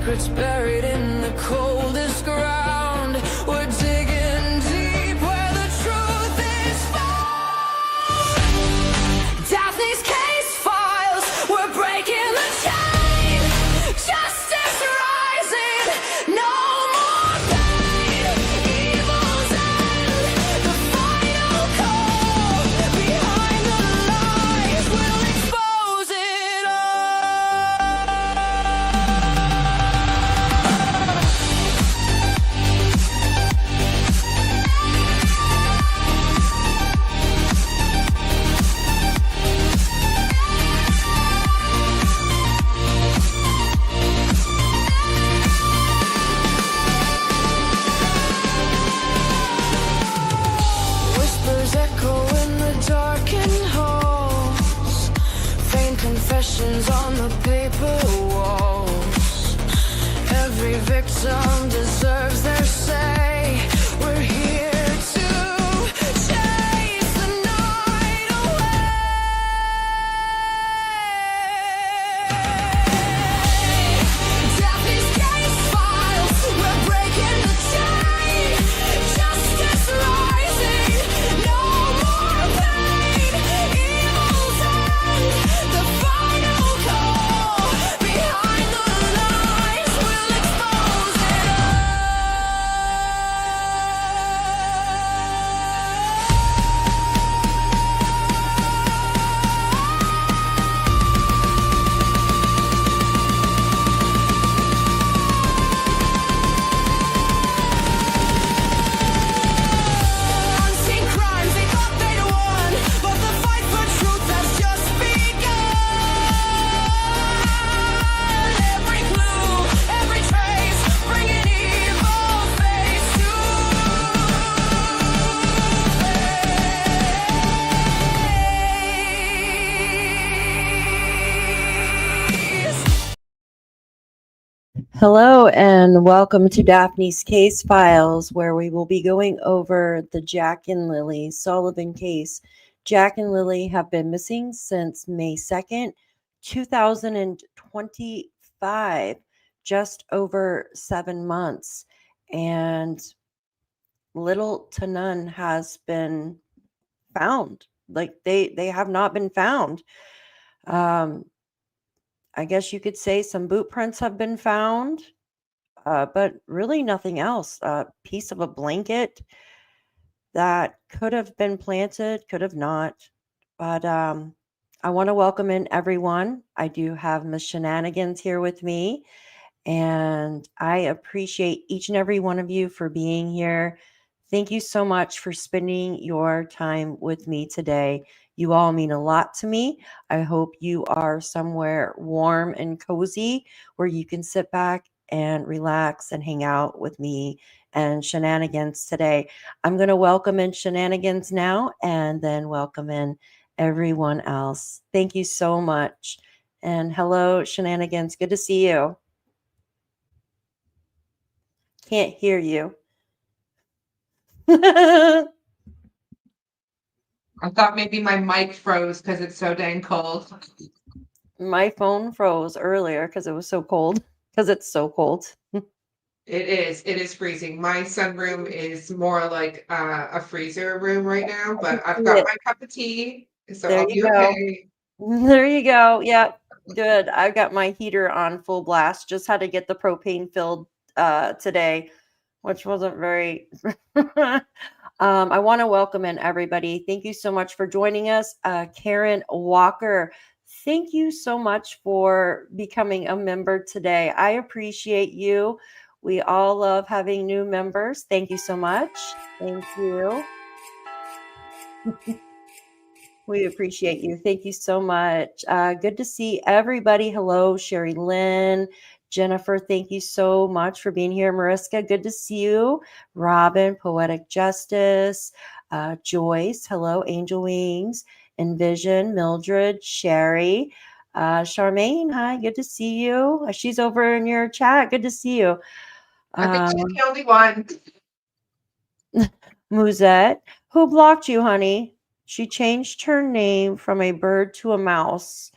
secrets buried in the coldest ground. We're digging deep where the truth is found. Daphne's case files, we're breaking the chain. Justice rising, no more pain. Evil's end, the final call. Behind the lies, we'll expose it all. Whispers echo in the darkened halls. Faint confessions on the paper walls. Every victim deserves their say. We're here to chase the night away. Daphne's case files, we're breaking the chain. Justice rising, no more pain. Evil's end, the final call. Behind the lies, we'll expose it Unseen crimes, they thought they'd won, but the fight for truth has just begun. Every clue, every trace, bringing evil face to face. Hello and welcome to Daphne's Case Files, where we will be going over the Jack and Lilly Sullivan case. Jack and Lilly have been missing since May 2nd, 2025, just over 7 months, and little to none has been found. Like they have not been found. I guess you could say some boot prints have been found, but really nothing else. A piece of a blanket that could have been planted, could have not. But I want to welcome in everyone. I do have Miss Shenanigans here with me, and I appreciate each and every one of you for being here. Thank you so much for spending your time with me today. You all mean a lot to me. I hope you are somewhere warm and cozy where you can sit back and relax and hang out with me and Shenanigans today. I'm going to welcome in Shenanigans now and then welcome in everyone else. Thank you so much. And hello, Shenanigans. Good to see you. Can't hear you. I thought maybe my mic froze because it's so dang cold. My phone froze earlier because it was so cold. Because it's so cold. It is freezing. My sunroom is more like a freezer room right now, but I've got my cup of tea, so There I'll you be go. okay. There you go. Yep. Good. I've got my heater on full blast. Just had to get the propane filled today, which wasn't very. I want to welcome in everybody. Thank you so much for joining us. Karen Walker, thank you so much for becoming a member today. I appreciate you. We all love having new members. Thank you so much. Thank you. We appreciate you. Thank you so much. Good to see everybody. Hello, Sherry Lynn. Jennifer, thank you so much for being here. Mariska, good to see you. Robin, Poetic Justice. Joyce, hello. Angel Wings. Envision, Mildred, Sherry. Charmaine, hi, good to see you. She's over in your chat. Good to see you. I think she's the only one. Musette, who blocked you, honey? She changed her name from a bird to a mouse.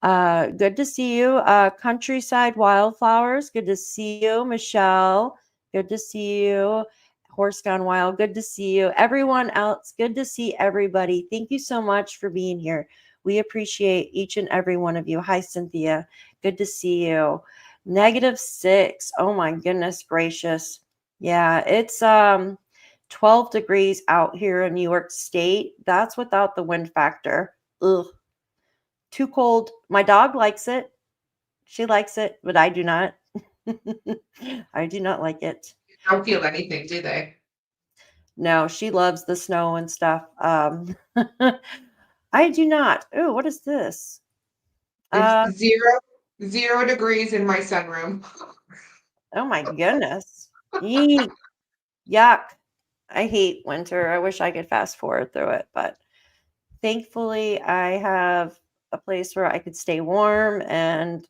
Good to see you. Countryside Wildflowers. Good to see you. Michelle. Good to see you. Horse Gone Wild. Good to see you. Everyone else. Good to see everybody. Thank you so much for being here. We appreciate each and every one of you. Hi, Cynthia. Good to see you. -6. Oh my goodness gracious. Yeah, it's 12 degrees out here in New York State. That's without the wind factor. Ugh. Too cold. My dog likes it. She likes it, but I do not. I do not like it. Don't feel anything, do they? No, she loves the snow and stuff. I do not. Oh, what is this? It's 0 degrees in my sunroom. Oh my goodness. Eek. Yuck. I hate winter. I wish I could fast forward through it, but thankfully I have a place where I could stay warm, and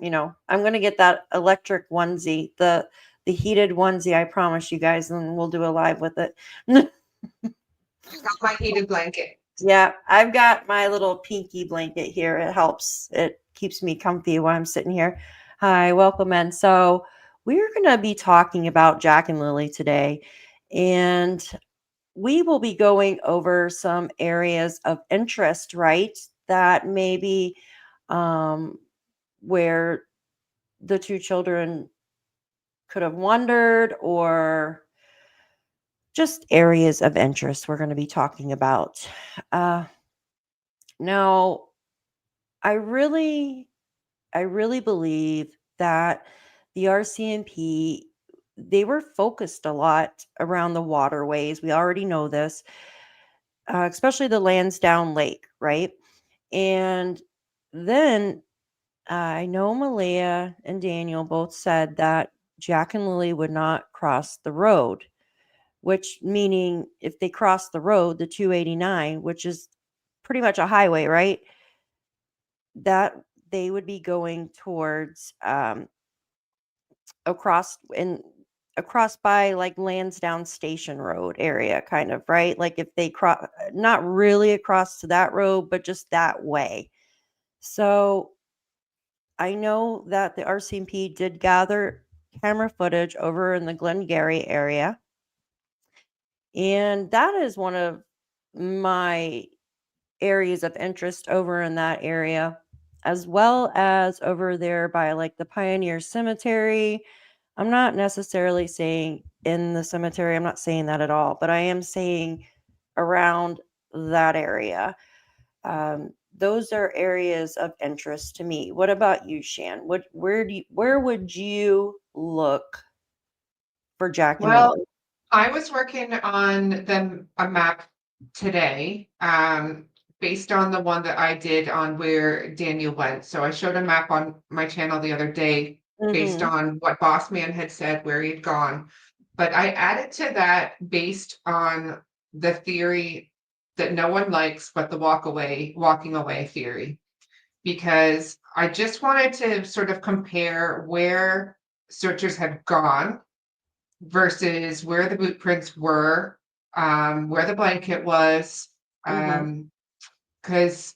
I'm going to get that electric onesie, the heated onesie, I promise you guys, and we'll do a live with it. I got my heated blanket. Yeah, I've got my little pinky blanket here. It helps. It keeps me comfy while I'm sitting here. Hi, welcome in. So we're going to be talking about Jack and Lilly today, and we will be going over some areas of interest, right? That maybe where the two children could have wondered, or just areas of interest we're going to be talking about. Now, I really believe that the RCMP, they were focused a lot around the waterways. We already know this, especially the Landsdowne Lake, right? And then I know Malaya and Daniel both said that Jack and Lilly would not cross the road, which meaning if they cross the road, the 289, which is pretty much a highway, right? That they would be going towards across by like Lansdowne Station Road area, kind of, right? Like if they cross, not really across to that road, but just that way. So I know that the RCMP did gather camera footage over in the Glengarry area. And that is one of my areas of interest over in that area, as well as over there by like the Pioneer Cemetery. I'm not necessarily saying in the cemetery, I'm not saying that at all, but I am saying around that area. Those are areas of interest to me. What about you, Shan? Where would you look for Jack and Well, Lilly? I was working on a map today, based on the one that I did on where Daniel went. So I showed a map on my channel the other day based Mm-hmm. on what Boss Man had said where he'd gone. But I added to that based on the theory that no one likes, but the walking away theory. Because I just wanted to sort of compare where searchers had gone versus where the boot prints were, where the blanket was, Mm-hmm. because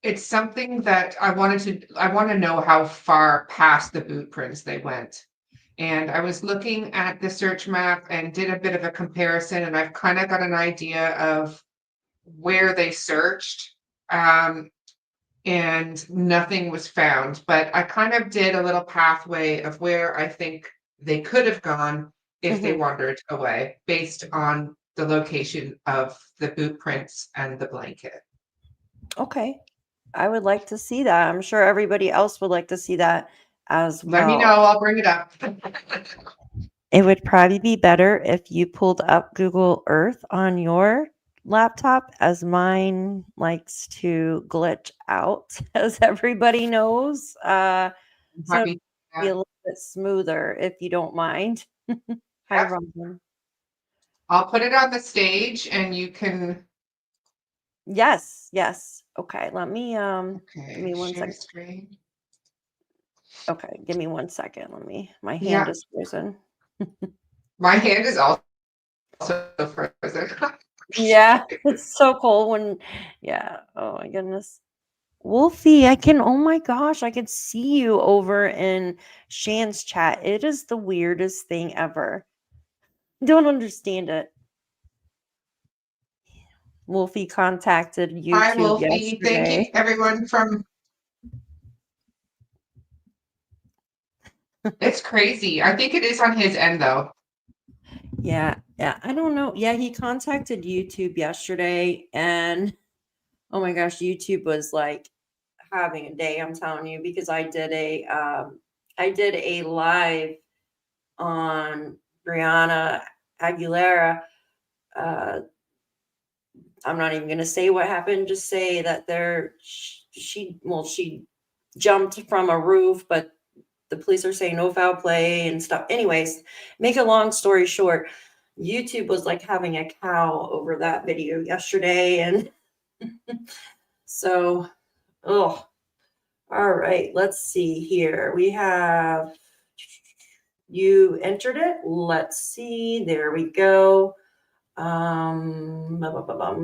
it's something that I want to know how far past the boot prints they went. And I was looking at the search map and did a bit of a comparison, and I've kind of got an idea of where they searched. And nothing was found, but I kind of did a little pathway of where I think they could have gone if they Mm-hmm. wandered away based on the location of the boot prints and the blanket. Okay. I would like to see that. I'm sure everybody else would like to see that as Let me know, well. I'll bring it up. It would probably be better if you pulled up Google Earth on your laptop, as mine likes to glitch out, as everybody knows. So Happy it'd be a little bit smoother if you don't mind. Hi, yeah. Robin. I'll put it on the stage and you can. Yes, yes. Okay, let me give me Okay, one share second. screen. Okay, give me 1 second. My hand Yeah, is frozen. my hand is also frozen. Yeah, it's so cold when, yeah. Oh my goodness. Wolfie, oh my gosh, I can see you over in Shan's chat. It is the weirdest thing ever. Don't understand it. Wolfie contacted Hi, YouTube Wolfie. Thank you, yesterday. everyone from. It's crazy. I think it is on his end, though. Yeah, I don't know. Yeah, he contacted YouTube yesterday, and oh my gosh, YouTube was like having a day, I'm telling you, because I did a live on Brianna Aguilera. I'm not even gonna say what happened, just say that she jumped from a roof, but the police are saying no foul play and stuff. Anyways, make a long story short, YouTube was like having a cow over that video yesterday, and so oh, all right, let's see here. We have you entered it. Let's see. There we go.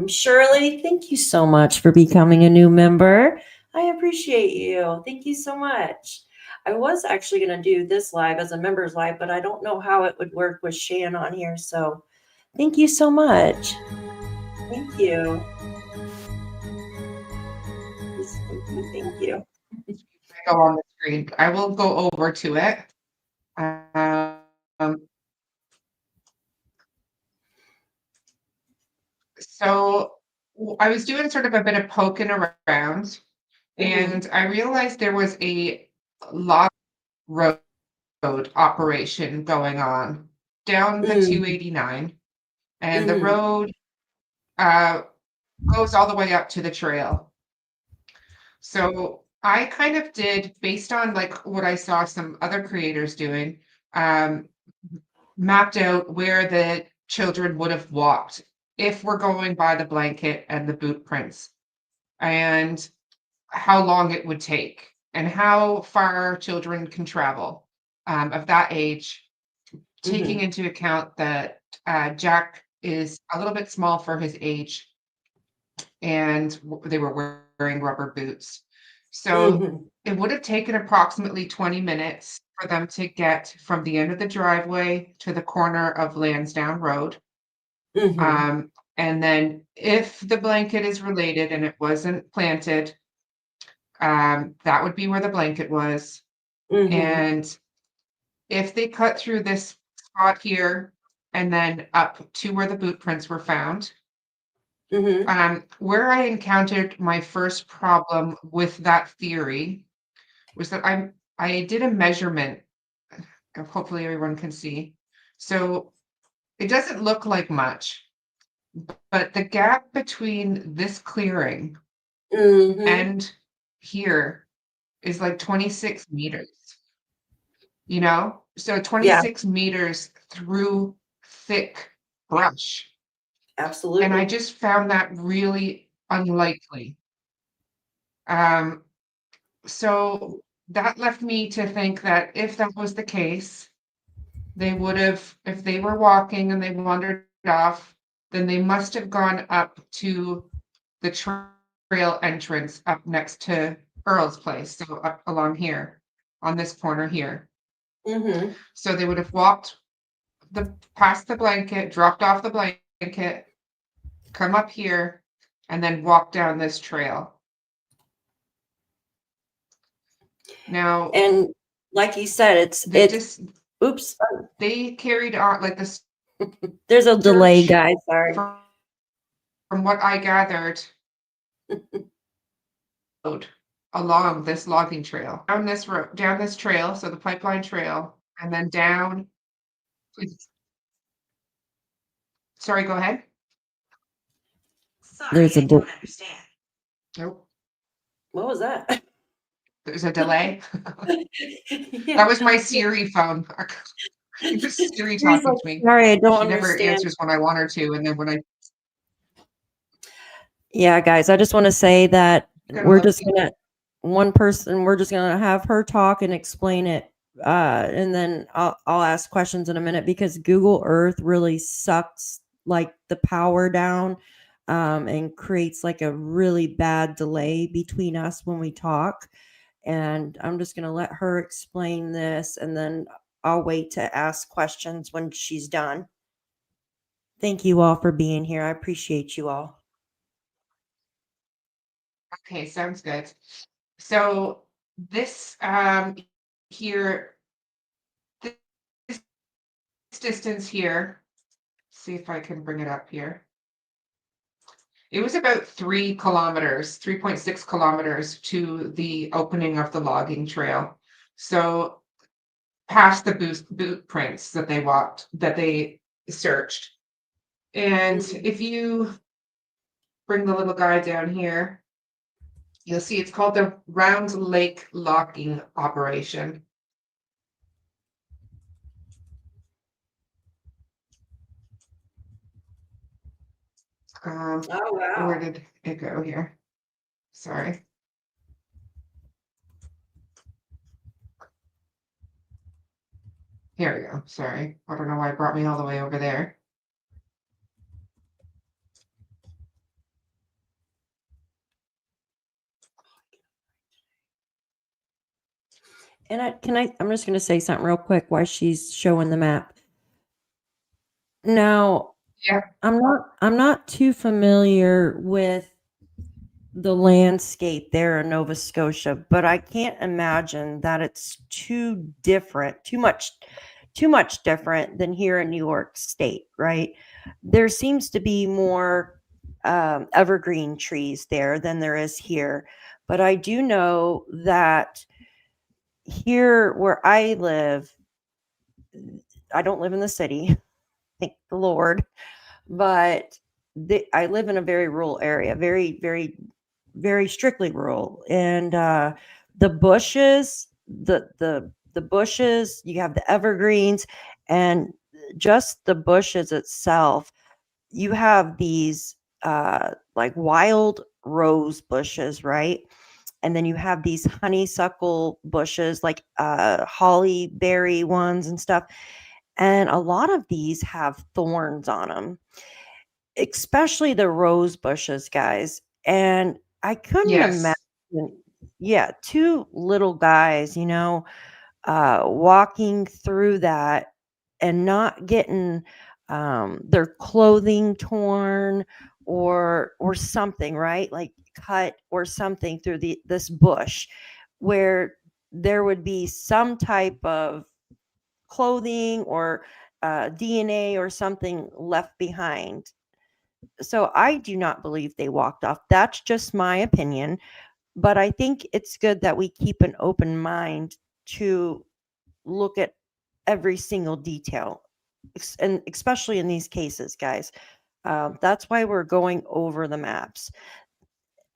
Shirley, thank you so much for becoming a new member. I appreciate you. Thank you so much. I was actually going to do this live as a members live, but I don't know how it would work with Shan on here. So thank you so much. Thank you. Thank you. Go on the screen. I will go over to it. So I was doing sort of a bit of poking around, and I realized there was a log road operation going on down the 289, and the road goes all the way up to the trail. So I kind of did, based on like what I saw some other creators doing, mapped out where the children would have walked if we're going by the blanket and the boot prints, and how long it would take and how far children can travel of that age, taking into account that Jack is a little bit small for his age and they were wearing rubber boots. So it would have taken approximately 20 minutes for them to get from the end of the driveway to the corner of Landsdowne Road. And then if the blanket is related and it wasn't planted, that would be where the blanket was. And if they cut through this spot here and then up to where the boot prints were found, where I encountered my first problem with that theory was that I did a measurement. Hopefully everyone can see. So it doesn't look like much, but the gap between this clearing and here is like 26 meters, so 26 meters through thick brush. Absolutely. And I just found that really unlikely. So that left me to think that if that was the case, they would have, if they were walking and they wandered off, then they must have gone up to the trail entrance up next to Earl's place. So up along here, on this corner here. So they would have walked past the blanket, dropped off the blanket, come up here, and then walk down this trail. Now, and like you said, it's oops. They carried on like this. There's a delay, guys. Sorry. From what I gathered, along this logging trail, down this road, down this trail, so the pipeline trail, and then down. Sorry, go ahead. There's a don't understand. Nope. What was that? There's a delay. Yeah. That was my Siri phone. Siri talking to me. Sorry, I don't She never understand. answers when I want her to, and then when I. Yeah, guys, I just want to say that we're just gonna have her talk and explain it, and then I'll ask questions in a minute because Google Earth really sucks like the power down and creates like a really bad delay between us when we talk. And I'm just going to let her explain this, and then I'll wait to ask questions when she's done. Thank you all for being here. I appreciate you all. Okay, sounds good. So this here, this distance here, see if I can bring it up here. It was about 3 kilometers, 3.6 kilometers to the opening of the logging trail. So past the boot prints that they walked, that they searched. And if you bring the little guy down here, you'll see it's called the Round Lake Logging Operation. Oh, wow. Where did it go here? Sorry. Here we go. Sorry. I don't know why it brought me all the way over there. And I'm just going to say something real quick while she's showing the map. Now, Yeah. I'm not too familiar with the landscape there in Nova Scotia, but I can't imagine that it's too much different than here in New York State, right? There seems to be more evergreen trees there than there is here. But I do know that here where I live, I don't live in the city, thank the Lord, but I live in a very rural area, very, very, very strictly rural. And the bushes, the bushes, you have the evergreens, and just the bushes itself, you have these like wild rose bushes, right? And then you have these honeysuckle bushes, like holly berry ones and stuff. And a lot of these have thorns on them, especially the rose bushes, guys. And I couldn't Yes. imagine, yeah, two little guys, walking through that and not getting their clothing torn or something, right? Like cut or something through this bush where there would be some type of clothing or DNA or something left behind. So I do not believe they walked off. That's just my opinion. But I think it's good that we keep an open mind to look at every single detail, and especially in these cases, guys. That's why we're going over the maps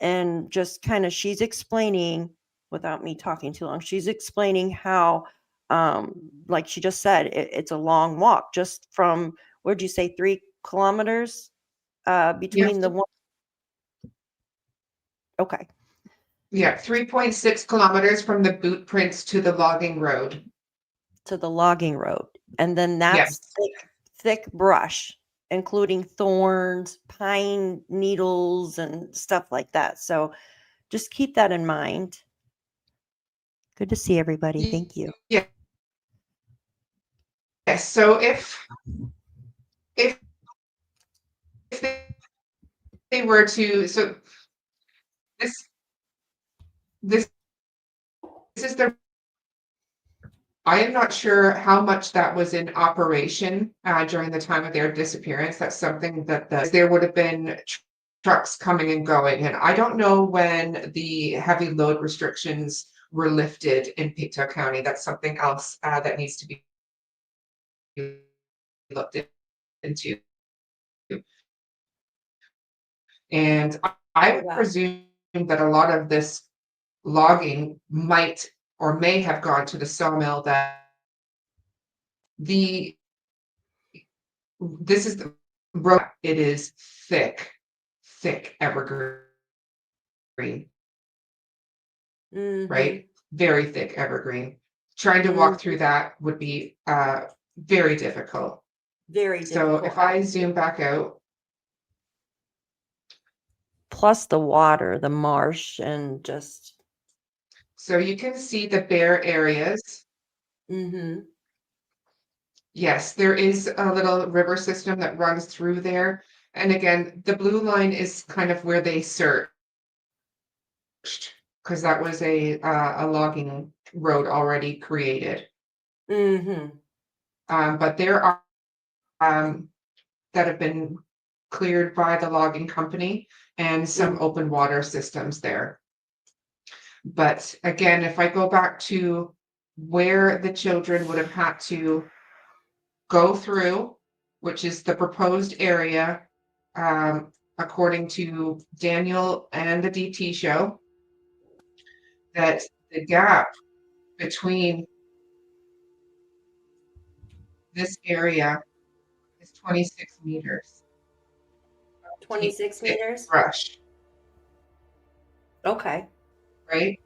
and just kind of she's explaining without me talking too long. She's explaining how, like she just said, it's a long walk just from where'd you say 3 kilometers between the Yeah. one. Okay. Yeah. 3.6 kilometers from the boot prints to the logging road. To the logging road. And then that's Yes. thick brush, including thorns, pine needles, and stuff like that. So just keep that in mind. Good to see everybody. Thank you. Yeah. Yes. So if they were to, so this this is the, I am not sure how much that was in operation during the time of their disappearance. That's something that there would have been trucks coming and going. And I don't know when the heavy load restrictions were lifted in PICTOU County. That's something else that needs to be looked into. And I would Wow. presume that a lot of this logging might or may have gone to the sawmill that this is the road. It is thick evergreen, right? Very thick evergreen. Trying to walk through that would be very difficult. Very So difficult. if I zoom back out, plus the water, the marsh, and just. So you can see the bare areas. Mm-hmm. Yes, there is a little river system that runs through there. And again, the blue line is kind of where they searched, because that was a logging road already created. Mm-hmm. But there are that have been cleared by the logging company and some open water systems there. But again, if I go back to where the children would have had to go through, which is the proposed area, according to Daniel and the DT show, that the gap between this area is 26 meters. 26 Thick meters. brush, Okay. right?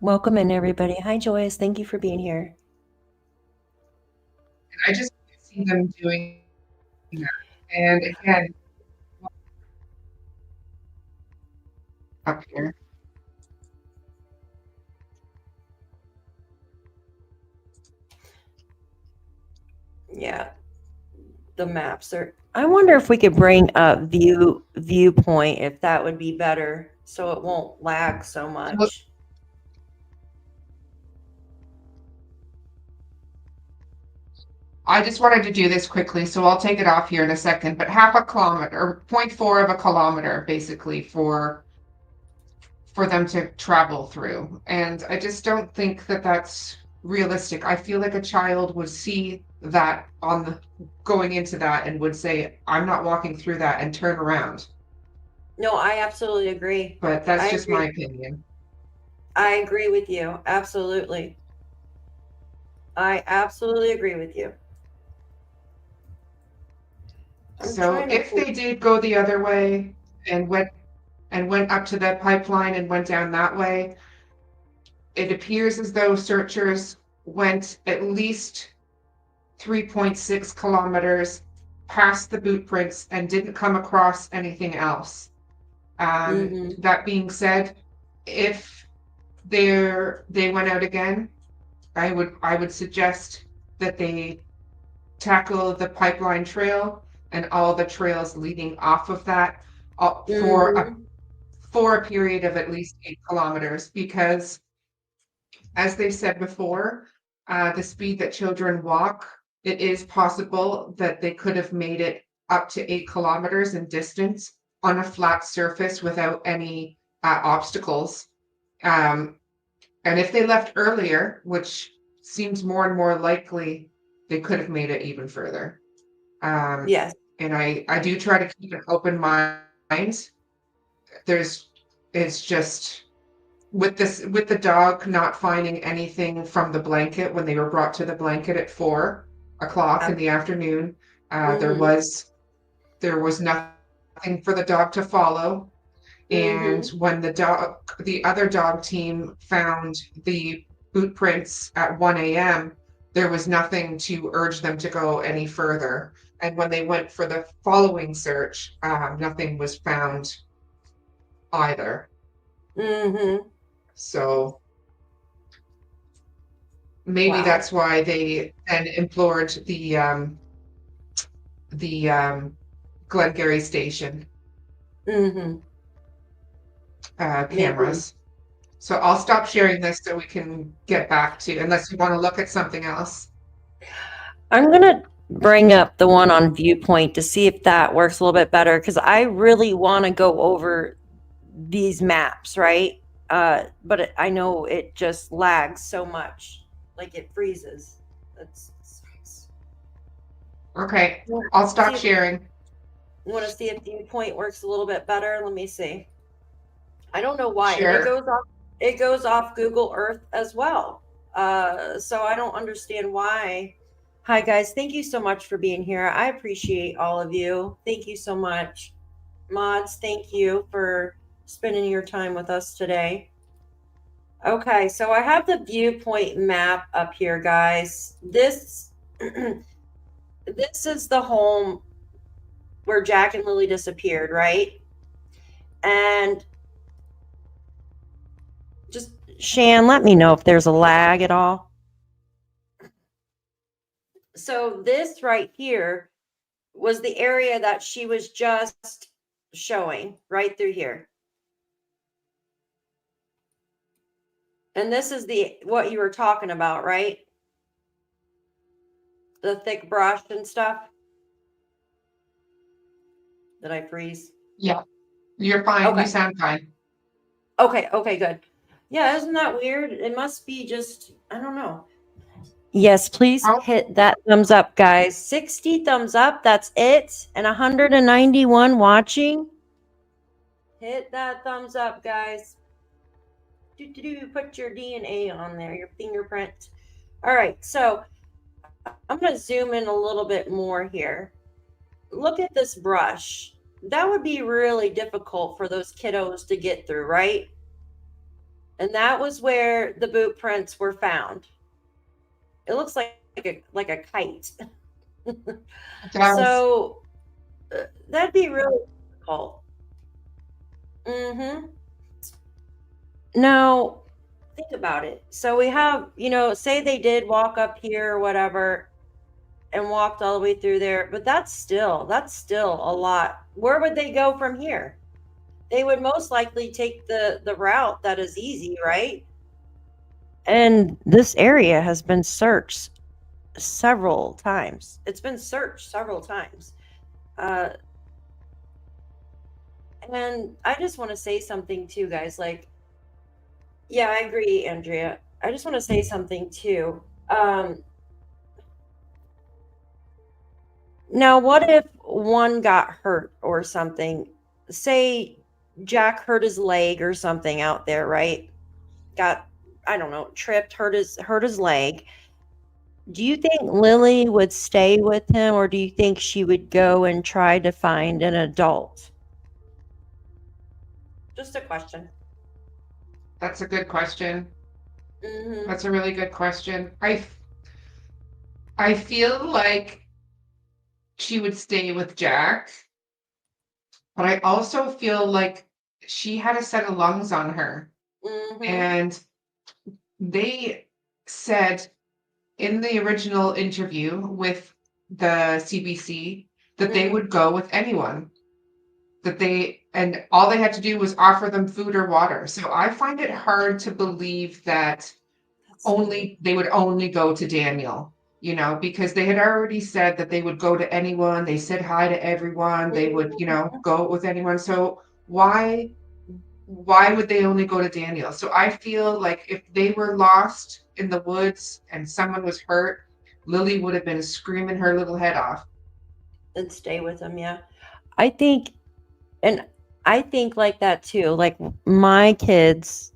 Welcome in, everybody. Hi, Joyce. Thank you for being here. And I just see them doing that. And again, up here. Yeah, the maps are. I wonder if we could bring up viewpoint, if that would be better, so it won't lag so much. I just wanted to do this quickly, so I'll take it off here in a second, but half a kilometer, or 0.4 of a kilometer, basically, for them to travel through. And I just don't think that that's realistic. I feel like a child would see that on the going into that and would say, I'm not walking through that, and turn around. No, I absolutely agree. But that's I just agree. my opinion. I agree with you. Absolutely. I absolutely agree with you. So if they did go the other way and went up to the pipeline and went down that way, it appears as though searchers went at least 3.6 kilometers past the boot prints and didn't come across anything else. That being said, if they went out again, I would suggest that they tackle the pipeline trail and all the trails leading off of that for a period of at least 8 kilometers, because as they said before, the speed that children walk, it is possible that they could have made it up to 8 kilometers in distance on a flat surface without any obstacles. And if they left earlier, which seems more and more likely, they could have made it even further. Yes. And I do try to keep an open mind. It's just with the dog not finding anything from the blanket when they were brought to the blanket at 4 o'clock in the afternoon. There was nothing for the dog to follow. And when the other dog team found the boot prints at 1 a.m., there was nothing to urge them to go any further. And when they went for the following search, nothing was found either. So maybe that's why they then implored the Glengarry station cameras. So I'll stop sharing this so we can get back to, unless you want to look at something else. I'm going to bring up the one on viewpoint to see if that works a little bit better, because I really want to go over these maps, right? But I know it just lags so much, like it freezes. That's okay. I'll stop sharing. You want to see if viewpoint works a little bit better? Let me see. I don't know why. Sure. It goes off Google Earth as well. So I don't understand why. Hi guys, thank you so much for being here. I appreciate all of you. Thank you so much. Mods, thank you for spending your time with us today. Okay, so I have the viewpoint map up here, guys. This is the home where Jack and Lily disappeared, right? And just, Shan, let me know if there's a lag at all. So this right here was the area that she was just showing right through here. And this is what you were talking about, right? The thick brush and stuff. Did I freeze? Yeah, you're fine. Okay. You sound fine. Okay, good. Yeah, isn't that weird? It must be just, I don't know. Yes, please Oh. hit that thumbs up, guys. 60 thumbs up, that's it. And 191 watching. Hit that thumbs up, guys. Put your DNA on there, your fingerprint. All right, so I'm going to zoom in a little bit more here. Look at this brush. That would be really difficult for those kiddos to get through, right? And that was where the boot prints were found. It looks like a kite. So that'd be really difficult. Now, think about it. So we have, say they did walk up here or whatever and walked all the way through there, but that's still a lot. Where would they go from here? They would most likely take the route that is easy, right? And this area has been searched several times. It's been searched several times. And I just want to say something too, guys. Like, yeah, I agree, Andrea. I just want to say something too. Now, what if one got hurt or something? Say Jack hurt his leg or something out there, right? Got, I don't know, tripped, hurt his leg. Do you think Lilly would stay with him, or do you think she would go and try to find an adult? Just a question. That's a good question. That's a really good question. I feel like she would stay with Jack, but I also feel like she had a set of lungs on her. And they said in the original interview with the CBC that they would go with anyone. And all they had to do was offer them food or water. So I find it hard to believe that they would only go to Daniel, because they had already said that they would go to anyone. They said hi to everyone. They would, go with anyone. So why would they only go to Daniel? So I feel like if they were lost in the woods and someone was hurt, Lilly would have been screaming her little head off. And stay with him, yeah. I think like that too. Like my kids,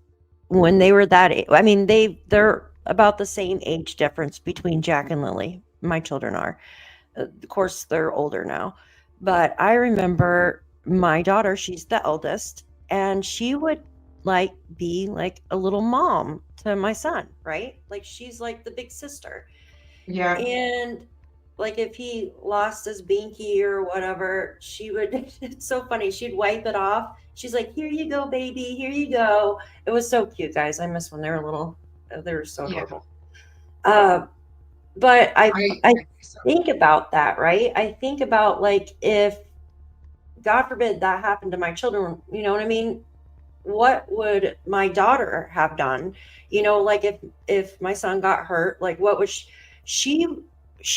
when they were that age, I mean, they're about the same age difference between Jack and Lilly. My children are. Of course, they're older now. But I remember my daughter, she's the eldest, and she would be like a little mom to my son, right? Like she's like the big sister. Yeah. And like if he lost his binky or whatever, she would, it's so funny, she'd wipe it off. She's like, here you go, baby, here you go. It was so cute, guys. I miss when they were little. They were so adorable. But I think about that, right? I think about like if, God forbid, that happened to my children, you know what I mean? What would my daughter have done? Like if my son got hurt, like what would she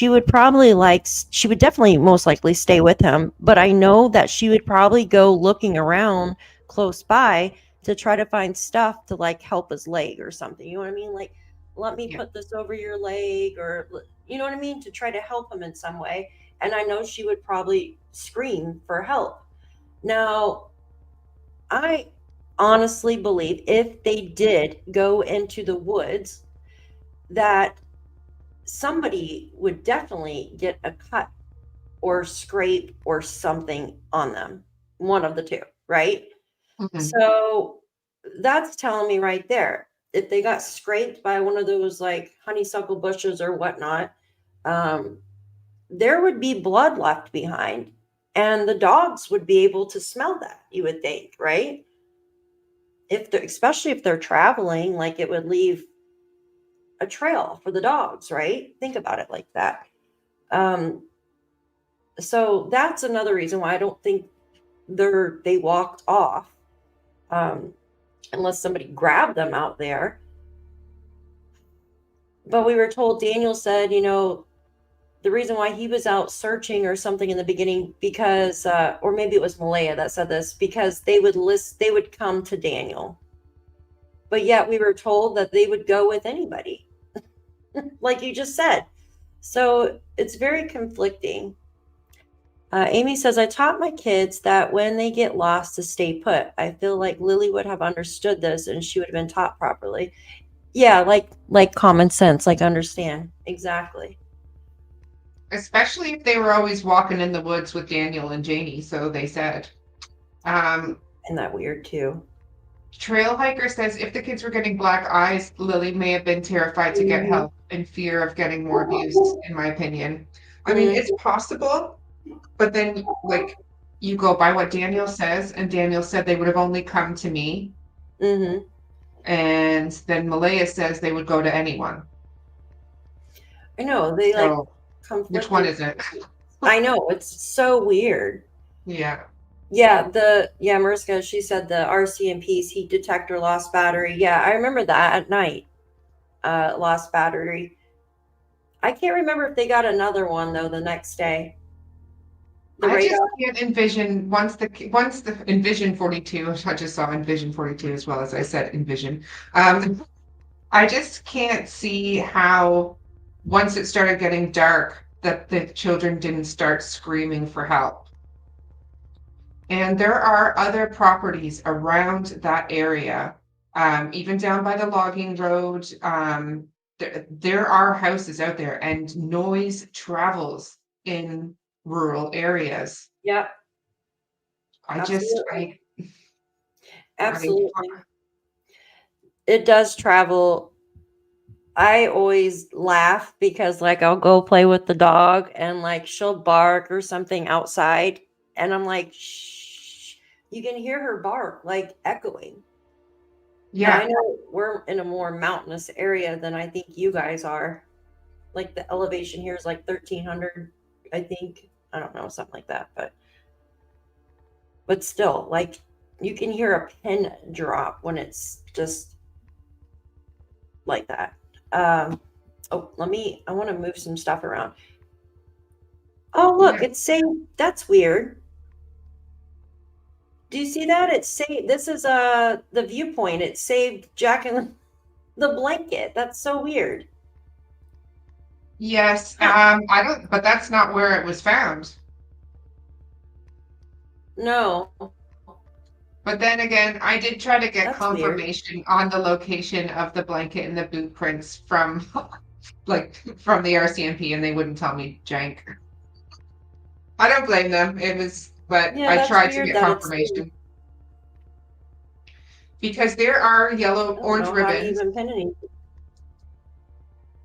would probably she would definitely most likely stay with him, but I know that she would probably go looking around close by to try to find stuff to help his leg or something. You know what I mean? Like, let me put this over your leg, or you know what I mean? To try to help him in some way. And I know she would probably scream for help. Now, I honestly believe if they did go into the woods, that somebody would definitely get a cut or scrape or something on them. One of the two, right? So that's telling me right there, if they got scraped by one of those honeysuckle bushes or whatnot, there would be blood left behind. And the dogs would be able to smell that, you would think, right? Especially if they're traveling, like it would leave a trail for the dogs, right? Think about it like that. So that's another reason why I don't think they walked off, unless somebody grabbed them out there. But we were told, Daniel said, the reason why he was out searching or something in the beginning, because or maybe it was Malaya that said this, because they would come to Daniel, but yet we were told that they would go with anybody, like you just said. So it's very conflicting. Amy says, I taught my kids that when they get lost to stay put. I feel like Lilly would have understood this and she would have been taught properly. Yeah, like common sense, like understand. Exactly. Especially if they were always walking in the woods with Daniel and Janie, so they said. Isn't that weird too? Trail hiker says if the kids were getting black eyes, Lilly may have been terrified to get help in fear of getting more abuse, in my opinion. I mean, it's possible, but then like you go by what Daniel says, and Daniel said they would have only come to me. Mm-hmm. And then Malaya says they would go to anyone. I know, they like conflicted. Which one is it? I know, it's so weird. Yeah. Yeah, Mariska, she said the RCMP's heat detector lost battery. Yeah, I remember that at night. Lost battery. I can't remember if they got another one though the next day. I just can't envision once the Envision 42. I just saw Envision 42 as well as I said Envision. I just can't see how once it started getting dark that the children didn't start screaming for help. And there are other properties around that area, even down by the logging road. There are houses out there, and noise travels in rural areas. Yep. Absolutely. It does travel. I always laugh because like I'll go play with the dog and like she'll bark or something outside and I'm like, shh, you can hear her bark like echoing. Yeah, I know we're in a more mountainous area than I think you guys are. Like the elevation here is like 1,300, I think. I don't know, something like that. But still, like you can hear a pin drop when it's just like that. I want to move some stuff around. Oh, look, it's saying that's weird. Do you see that? It's saved. This is the viewpoint. It saved Jack and the blanket. That's so weird. Yes, but that's not where it was found. No. But then again, I did try to get That's confirmation on the location of the blanket and the boot prints from from the RCMP, and they wouldn't tell me jank. I don't blame them. I tried to get confirmation. Because there are orange ribbons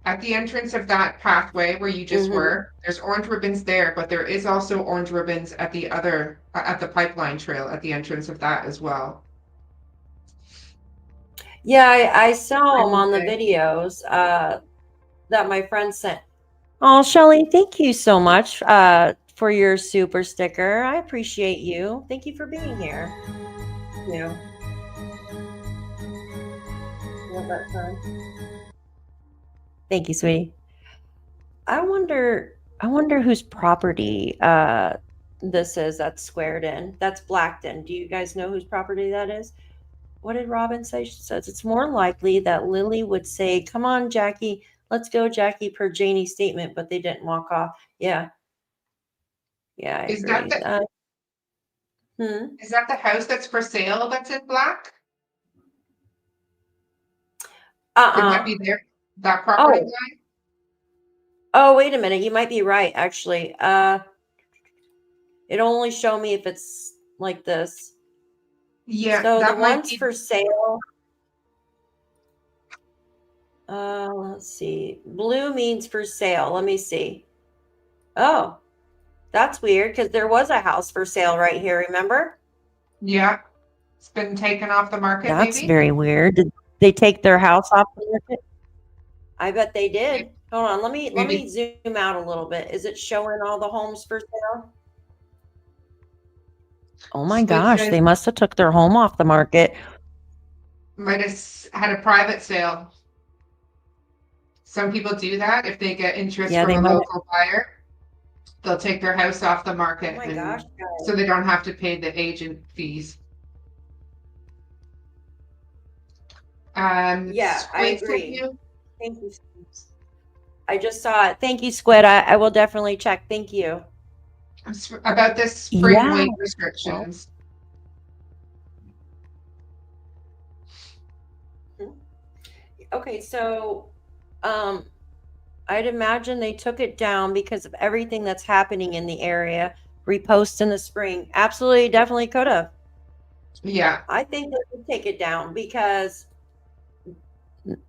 at the entrance of that pathway where you just were. There's orange ribbons there, but there is also orange ribbons at the pipeline trail at the entrance of that as well. Yeah, I saw them on the videos that my friend sent. Oh, Shelly, thank you so much for your super sticker. I appreciate you. Thank you for being here. Yeah. Thank you, sweetie. I wonder whose property this is that's squared in. That's blacked in. Do you guys know whose property that is? What did Robin say? She says it's more likely that Lilly would say, "Come on, Jackie, let's go, Jackie," per Janie's statement, but they didn't walk off. Yeah. Yeah, I agree. Is that the house that's for sale that's in black? Could that be that property line? Oh, wait a minute. You might be right, actually. It'll only show me if it's like this. Yeah. So the ones for sale. Let's see. Blue means for sale. Let me see. Oh, That's weird because there was a house for sale right here, remember? Yeah. It's been taken off the market, That's maybe? very weird. Did they take their house off the market? I bet they did. Hold on, let me Maybe. zoom out a little bit. Is it showing all the homes for sale? Oh my Squid gosh, says they must have took their home off the market. might have had a private sale. Some people do that if they get interest Yeah, from they a might have. local buyer. They'll take their house off the Oh market my gosh, and guys. so they don't have to pay the agent fees. Yeah, I Squid sent agree. you Thank you. I just saw it. Thank you, Squid. I will definitely check. Thank you. about this spring Yeah. weight Well, restrictions. okay, so um I'd imagine they took it down because of everything that's happening in the area. Repost in the spring. Absolutely, definitely could have. Yeah. I think they would take it down because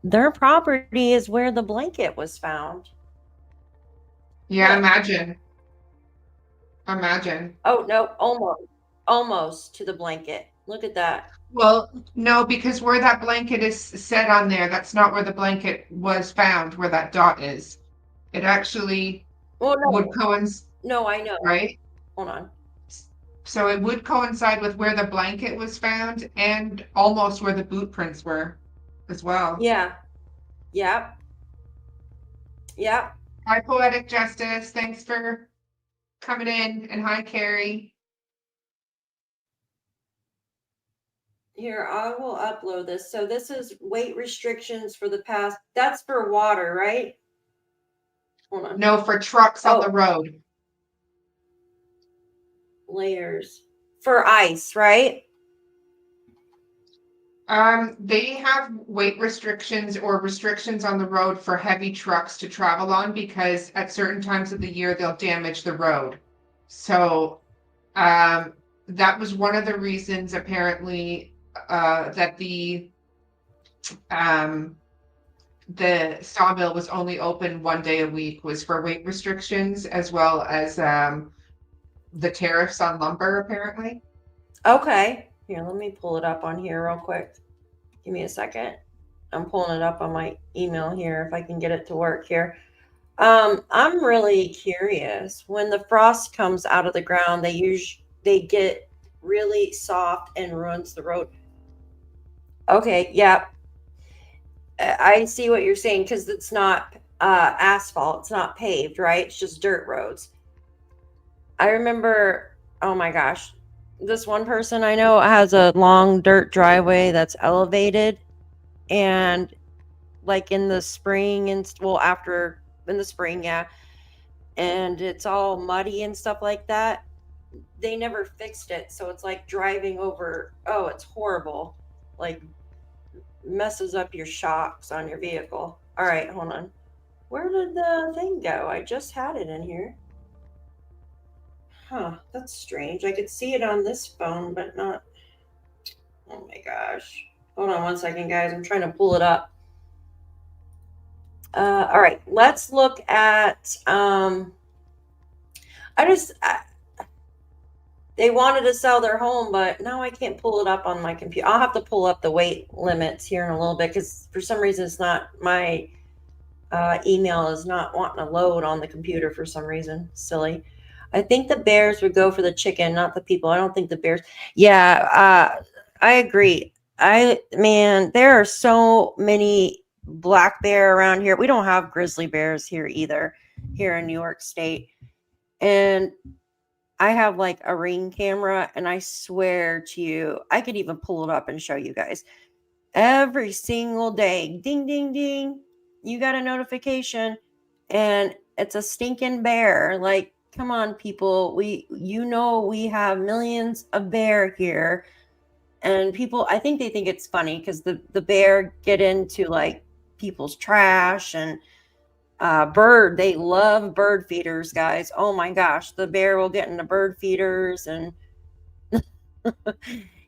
their property is where the blanket was found. Yeah, Look. imagine. Imagine. Oh no, almost to the blanket. Look at that. Well, no, because where that blanket is set on there, that's not where the blanket was found, where that dot is. It actually Well, would no, coincide, no, I know. right? Hold on. So it would coincide with where the blanket was found and almost where the boot prints were as well. Yeah. Yep. Yep. Hi, Poetic Justice. Thanks for coming in. And hi, Carrie. Here, I will upload this. So this is weight restrictions for the past. That's for water, right? Hold on. No, for trucks on the Oh, road. layers for ice, right? They have weight restrictions or restrictions on the road for heavy trucks to travel on because at certain times of the year they'll damage the road. So that was one of the reasons apparently that um, the sawmill was only open 1 day a week was for weight restrictions as well as the tariffs on lumber apparently. Okay. Here, let me pull it up on here real quick. Give me a second. I'm pulling it up on my email here if I can get it to work here. I'm really curious. When the frost comes out of the ground, they get really soft and ruins the road. Okay, yeah, I see what you're saying because it's not asphalt, it's not paved, right? It's just dirt roads. I remember, oh my gosh, this one person I know has a long dirt driveway that's elevated, and like in the spring and well, after in the spring, yeah, and it's all muddy and stuff like that. They never fixed it, so it's like driving over. Oh, it's horrible. Like messes up your shocks on your vehicle. All right, hold on. Where did the thing go? I just had it in here. Huh, that's strange. I could see it on this phone, but not. Oh my gosh. Hold on one second, guys. I'm trying to pull it up. All right, let's look at. They wanted to sell their home, but now I can't pull it up on my computer. I'll have to pull up the weight limits here in a little bit because for some reason it's not my email is not wanting to load on the computer for some reason. Silly. I think the bears would go for the chicken, not the people. I don't think the bears. Yeah, I agree. Man, there are so many black bear around here. We don't have grizzly bears here either, here in New York State. And I have like a Ring camera, and I swear to you, I could even pull it up and show you guys. Every single day, ding, ding, ding, you got a notification, and it's a stinking bear. Like, come on, people. We have millions of bear here, and people, I think they think it's funny because the bear get into like people's trash and they love bird feeders, guys. Oh my gosh, the bear will get into bird feeders and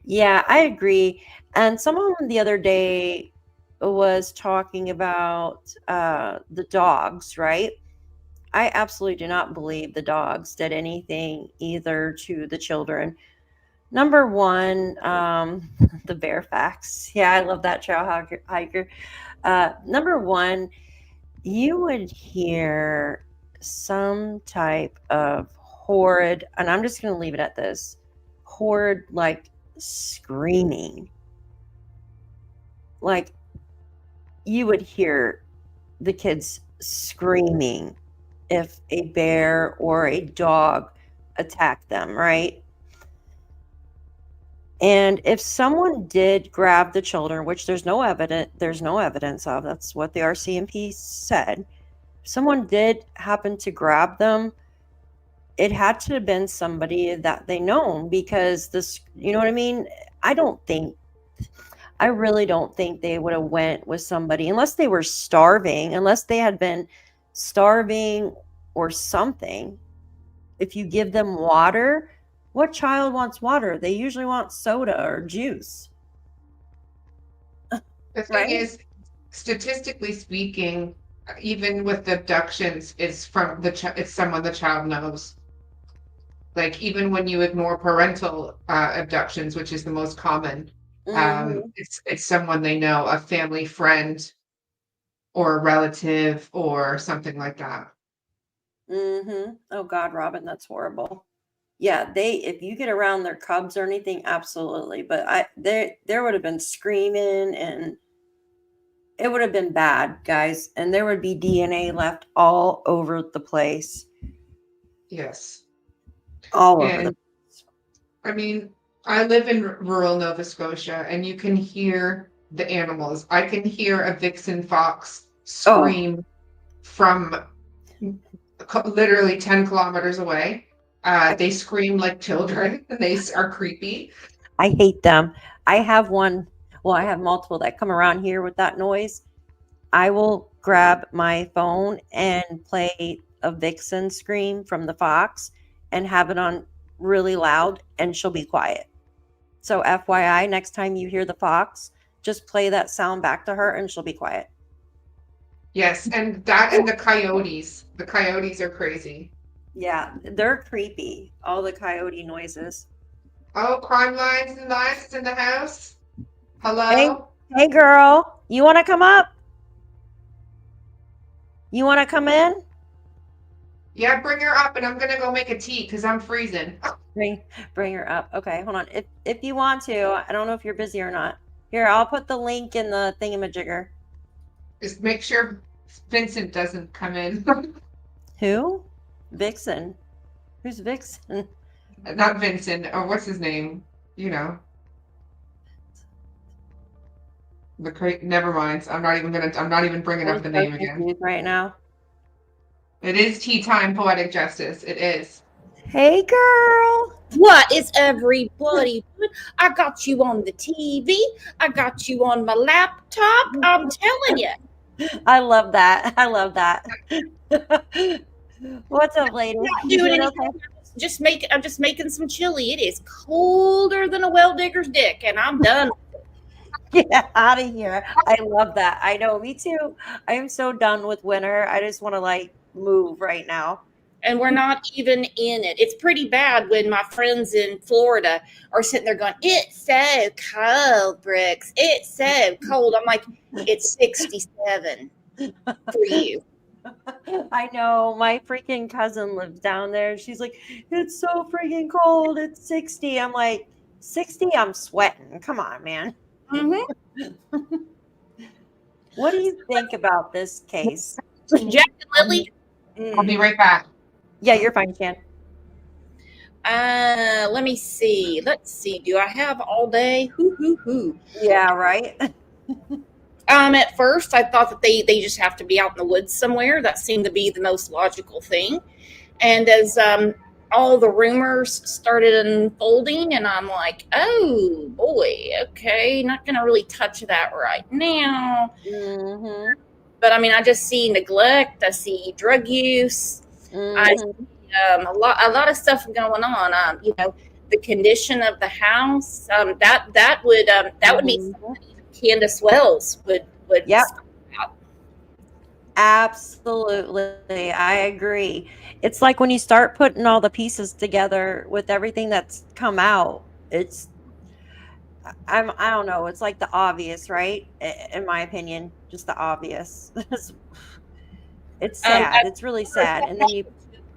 yeah, I agree. And someone the other day was talking about the dogs, right? I absolutely do not believe the dogs did anything either to the children. Number one, the bear facts. Yeah, I love that trail hiker. Number one, you would hear some type of horrid, and I'm just going to leave it at this horrid, like screaming. Like you would hear the kids screaming if a bear or a dog attacked them, right? And if someone did grab the children, which there's no evidence of, that's what the RCMP said. If someone did happen to grab them, it had to have been somebody that they known, because this, you know what I mean? I really don't think they would have went with somebody unless they were starving, unless they had been starving or something. If you give them water, what child wants water? They usually want soda or juice. The thing Right? is, statistically speaking, even with abductions, it's from it's someone the child knows. Like even when you ignore parental abductions, which is the most common, Mhm. it's someone they know, a family friend or a relative or something like that. Oh God, Robin, that's horrible. Yeah, if you get around their cubs or anything, absolutely. But there would have been screaming, and it would have been bad, guys, and there would be DNA left all over the place. Yes. All over the And I mean, I live in rural Nova Scotia, and you can hear the animals. I can hear a vixen fox Oh, scream from literally 10 kilometers away. They scream like children, and they are creepy. I hate them. I have one, well, I have multiple that come around here with that noise. I will grab my phone and play a vixen scream from the fox and have it on really loud, and she'll be quiet. So, FYI, next time you hear the fox, just play that sound back to her and she'll be quiet. Yes, and that and the coyotes. The coyotes are crazy. Yeah, they're creepy. All the coyote noises. Oh, crime lines and lions in the house. Hey, Hello? hey, girl, you want to come up? You want to come in? Yeah, bring her up, and I'm gonna go make a tea because I'm freezing. Bring her up. Okay, hold on. If you want to, I don't know if you're busy or not. Here, I'll put the link in the thingamajigger. Just make sure Vincent doesn't come in. Who? Vixen. Who's Vixen? Not Vincent, or what's his name? You know. Never mind. I'm not even bringing up I'm the so name again. confused right now. It is tea time, poetic justice. It is. Hey, girl. What is everybody doing? I got you on the TV. I got you on my laptop. I'm telling you. I love that. I love that. What's up, lady? Not You doing doing anything. okay? I'm just making some chili. It is colder than a well digger's dick, and I'm done. Get out of here. I love that. I know, me too. I am so done with winter. I just want to like move right now. And we're not even in it. It's pretty bad when my friends in Florida are sitting there going, "It's so cold, Brooks. It's so cold." I'm like, "It's 67 for you." I know, my freaking cousin lives down there. She's like, it's so freaking cold. It's 60. I'm like, 60? I'm sweating. Come on, man. Mm-hmm. What do you think about this case? Jack and Lilly. I'll be right back. Yeah, you're fine, Shan. Let me see. Let's see. Do I have all day? Hoo. Yeah, right. At first I thought that they just have to be out in the woods somewhere. That seemed to be the most logical thing. And as all the rumors started unfolding, and I'm like, oh boy, okay, not gonna really touch that right now. Mm-hmm. But I mean, I just see neglect. I see drug use. I Mm-hmm. a lot of stuff going on. The condition of the house. That would be Mhm. something Candace Wells would Yep. talk about. Absolutely. I agree. It's like when you start putting all the pieces together with everything that's come out, I don't know, it's like the obvious, right? In my opinion, just the obvious. It's sad. At It's really first, sad. And then you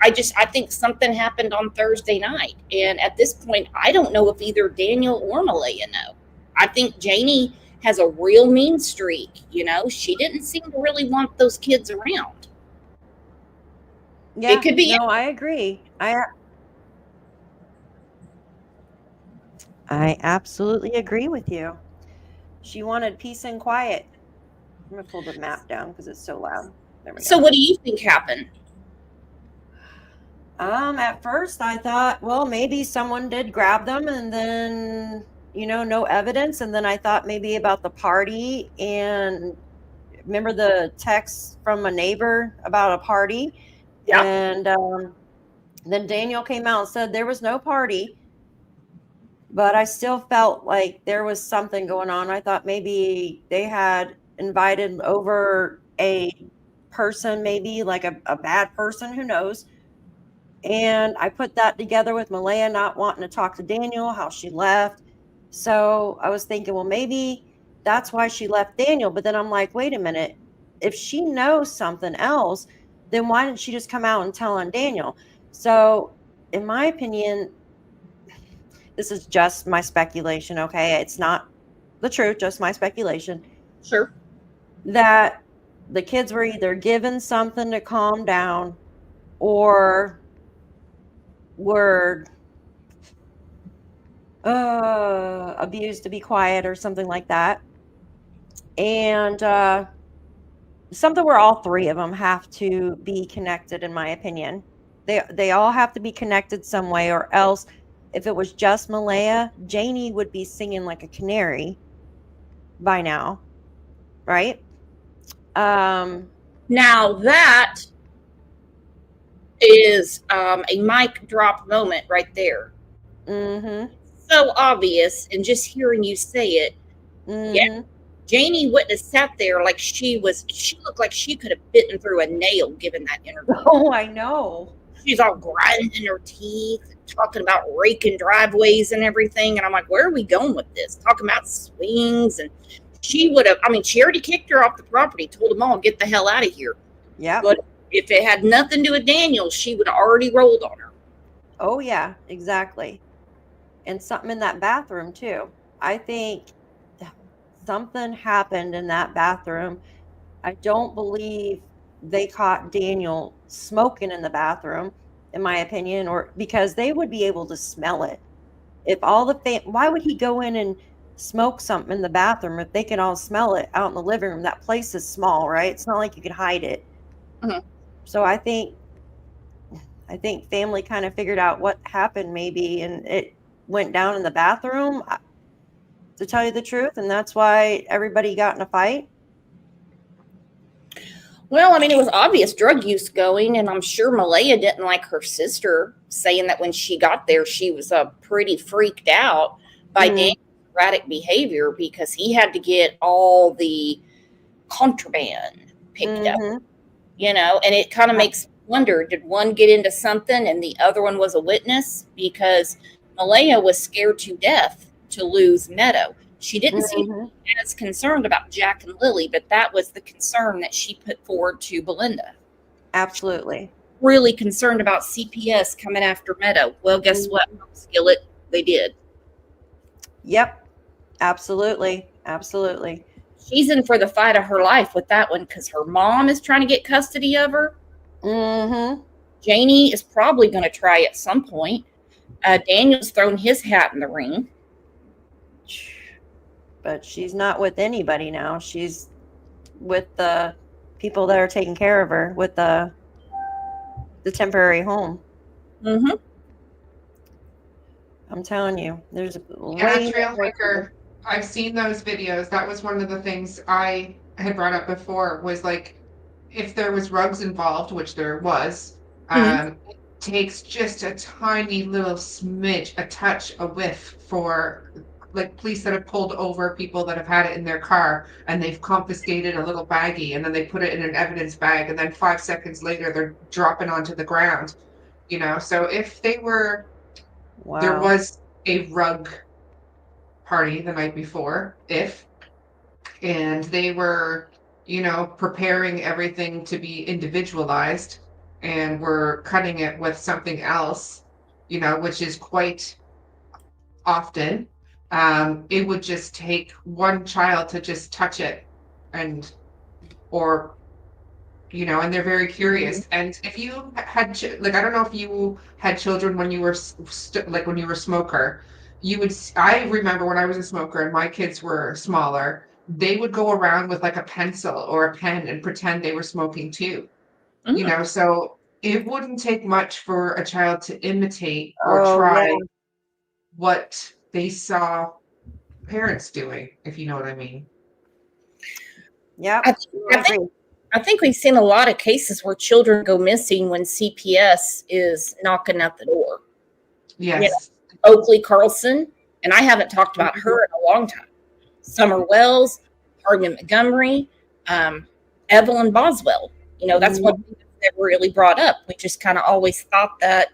I think something happened on Thursday night, and at this point, I don't know if either Daniel or Malaya know. I think Janie has a real mean streak. You know, she didn't seem to really want those kids around. yeah, It could be. no, I agree. I absolutely agree with you. She wanted peace and quiet. I'm gonna pull the map down because it's so loud. There we So, go. what do you think happened? At first I thought, well, maybe someone did grab them and then, no evidence. And then I thought maybe about the party and remember the text from a neighbor about a party. Yeah. And then Daniel came out and said there was no party, but I still felt like there was something going on. I thought maybe they had invited over a person, maybe like a bad person, who knows. And I put that together with Malaya not wanting to talk to Daniel, how she left. So I was thinking, well, maybe that's why she left Daniel. But then I'm like, wait a minute. If she knows something else, then why didn't she just come out and tell on Daniel? So, in my opinion, this is just my speculation, okay? It's not the truth, just my speculation. Sure. That the kids were either given something to calm down or were abused to be quiet or something like that. And something where all three of them have to be connected, in my opinion. They all have to be connected some way, or else if it was just Malaya, Janie would be singing like a canary by now, right? Now that is a mic drop moment right there. Mm-hmm. So obvious, and just hearing you say it, Mm-hmm. yeah, Janie wouldn't have sat there like she looked like she could have bitten through a nail given that interview. Oh, I know. She's all grinding her teeth, talking about raking driveways and everything. And I'm like, where are we going with this? Talking about swings. And she would have, she already kicked her off the property, told them all, get the hell out of here. Yeah. But if it had nothing to do with Daniel, she would have already rolled on her. Oh, yeah, exactly. And something in that bathroom, too. I think something happened in that bathroom. I don't believe they caught Daniel smoking in the bathroom, in my opinion, or because they would be able to smell it. If all the why would he go in and smoke something in the bathroom if they can all smell it out in the living room? That place is small, right? It's not like you could hide it. Mhm. So I think family kind of figured out what happened maybe, and it went down in the bathroom, to tell you the truth, and that's why everybody got in a fight. Well, it was obvious drug use going, and I'm sure Malaya didn't like her sister saying that when she got there, she was pretty freaked out by Daniel's erratic behavior because he had to get all the contraband picked up, and it kind of makes me wonder, did one get into something and the other one was a witness? Because Malaya was scared to death to lose Meadow. She didn't seem as concerned about Jack and Lilly, but that was the concern that she put forward to Belinda. Absolutely. Really concerned about CPS coming after Meadow. Well, guess what? Skillet, they did. Yep. Absolutely. Absolutely. She's in for the fight of her life with that one because her mom is trying to get custody of her. Mm-hmm. Janie is probably going to try at some point. Daniel's thrown his hat in the ring. But she's not with anybody now. She's with the people that are taking care of her with the temporary home. Mm-hmm. I'm telling you, there's Yeah, Trail Hiker. I've seen those videos. That was one of the things I had brought up before, was like, if there was rugs involved, which there was, it takes just a tiny little smidge, a touch, a whiff for like police that have pulled over people that have had it in their car and they've confiscated a little baggie and then they put it in an evidence bag and then 5 seconds later they're dropping onto the ground. So if there Wow. was a rug party the night before, and they were, preparing everything to be individualized and were cutting it with something else, which is quite often, it would just take one child to just touch it or and they're very curious. And if you had like, I don't know if you had children when you were like when you were a smoker, I remember when I was a smoker and my kids were smaller, they would go around with like a pencil or a pen and pretend they were smoking too. So it wouldn't take much for a child to imitate or Oh, try yeah. what they saw parents doing, if you know what I mean. Yep. I think we've seen a lot of cases where children go missing when CPS is knocking at the door. Yes. Oakley Carlson, and I haven't talked about her in a long time. Summer Wells, Hardman Montgomery, Evelyn Boswell. That's one thing that's never really brought up. We just kind of always thought that,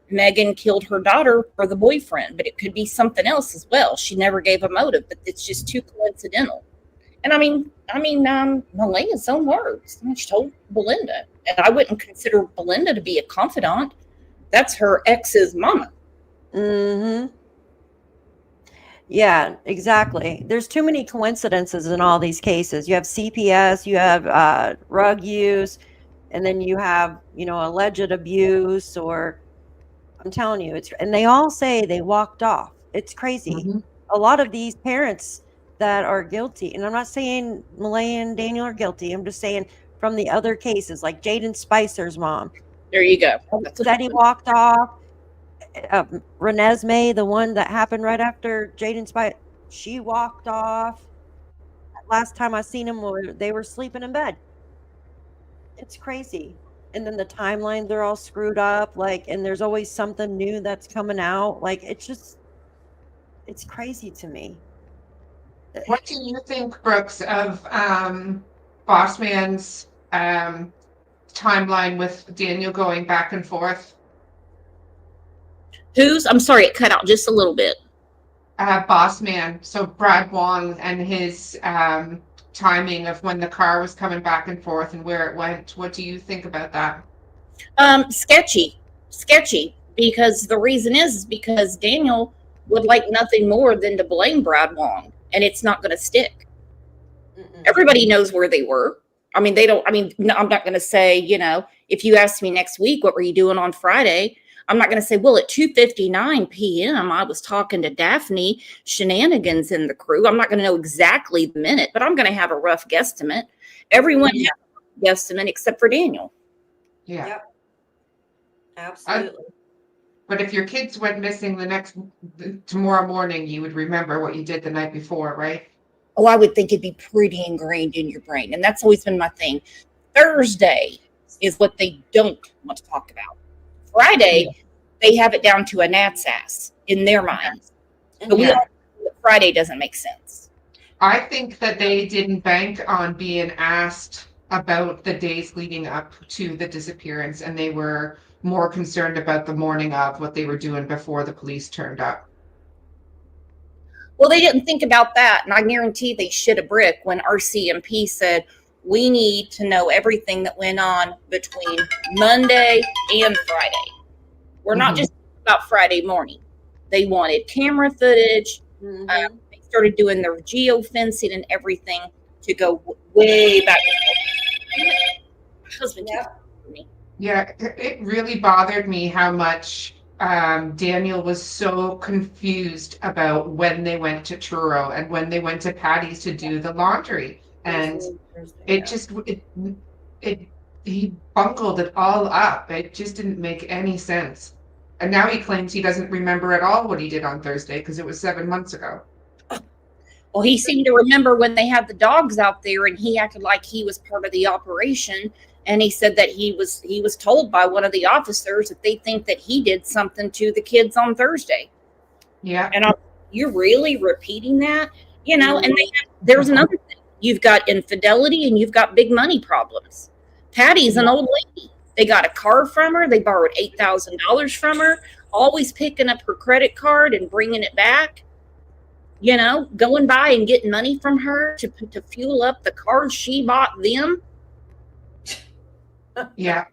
Megan killed her daughter for the boyfriend, but it could be something else as well. She never gave a motive, but it's just too coincidental. And I mean, Malea's own words. She told Belinda, and I wouldn't consider Belinda to be a confidant. That's her ex's mama. Mm-hmm. Yeah, exactly. There's too many coincidences in all these cases. You have CPS, you have rug use, and then you have, alleged abuse, or I'm telling you, and they all say they walked off. It's crazy. Mhm. A lot of these parents that are guilty, and I'm not saying Malaya and Daniel are guilty, I'm just saying from the other cases, like Jaden Spicer's mom. There you go. That he walked off. Renesmee, the one that happened right after Jaden Spicer, she walked off. Last time I seen them, they were sleeping in bed. It's crazy. And then the timelines are all screwed up, and there's always something new that's coming out. It's crazy to me. What do you think, Brooks, of Bossman's timeline with Daniel going back and forth? I'm sorry, it cut out just a little bit. Bossman, so Brad Wong and his timing of when the car was coming back and forth and where it went. What do you think about that? Sketchy, because the reason is because Daniel would like nothing more than to blame Brad Wong, and it's not going to stick. Everybody knows where they were. No, I'm not going to say, if you ask me next week, what were you doing on Friday? I'm not going to say, well, at 2:59 p.m., I was talking to Daphne Shenanigans and the crew. I'm not going to know exactly the minute, but I'm going to have a rough guesstimate. Everyone has a guesstimate except for Daniel. Yeah. Yep. Absolutely. But if your kids went missing tomorrow morning, you would remember what you did the night before, right? Oh, I would think it'd be pretty ingrained in your brain. And that's always been my thing. Thursday is what they don't want to talk about. Friday, they have it down to a gnat's ass in their minds. But we all know that Friday doesn't make sense. I think that they didn't bank on being asked about the days leading up to the disappearance, and they were more concerned about the morning of what they were doing before the police turned up. Well, they didn't think about that, and I guarantee they shit a brick when RCMP said, we need to know everything that went on between Monday and Friday. We're not just about Friday morning. They wanted camera footage. They started doing their geofencing and everything to go way back. My husband keeps me. Yeah, it really bothered me how much Daniel was so confused about when they went to Truro and when they went to Patty's to do the laundry. And he bungled it all up. It just didn't make any sense. And now he claims he doesn't remember at all what he did on Thursday because it was 7 months ago. Well, he seemed to remember when they had the dogs out there and he acted like he was part of the operation. And he said that he was told by one of the officers that they think that he did something to the kids on Thursday. Yeah. And You're really repeating that? You know, and there's another thing. You've got infidelity and you've got big money problems. Patty's an old lady. They got a car from her. They borrowed $8,000 from her, always picking up her credit card and bringing it back. You know, going by and getting money from her to fuel up the cars she bought them. Yeah.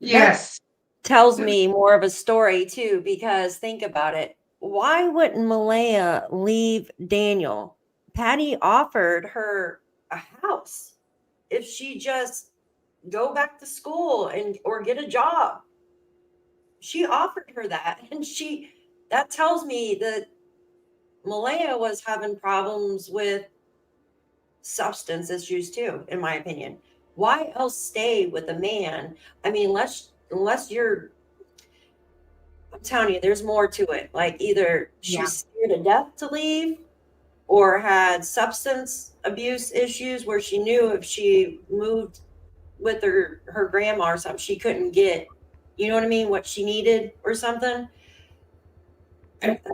Yes. Tells me more of a story too, because think about it. Why wouldn't Malaya leave Daniel? Patty offered her a house if she just go back to school and or get a job. She offered her that, and that tells me that Malaya was having problems with substance issues too, in my opinion. Why else stay with a man? I mean, unless you're, I'm telling you, there's more to it. Like either she's scared to death to leave, or had substance abuse issues where she knew if she moved with her grandma or something, she couldn't get, you know what I mean, what she needed or something.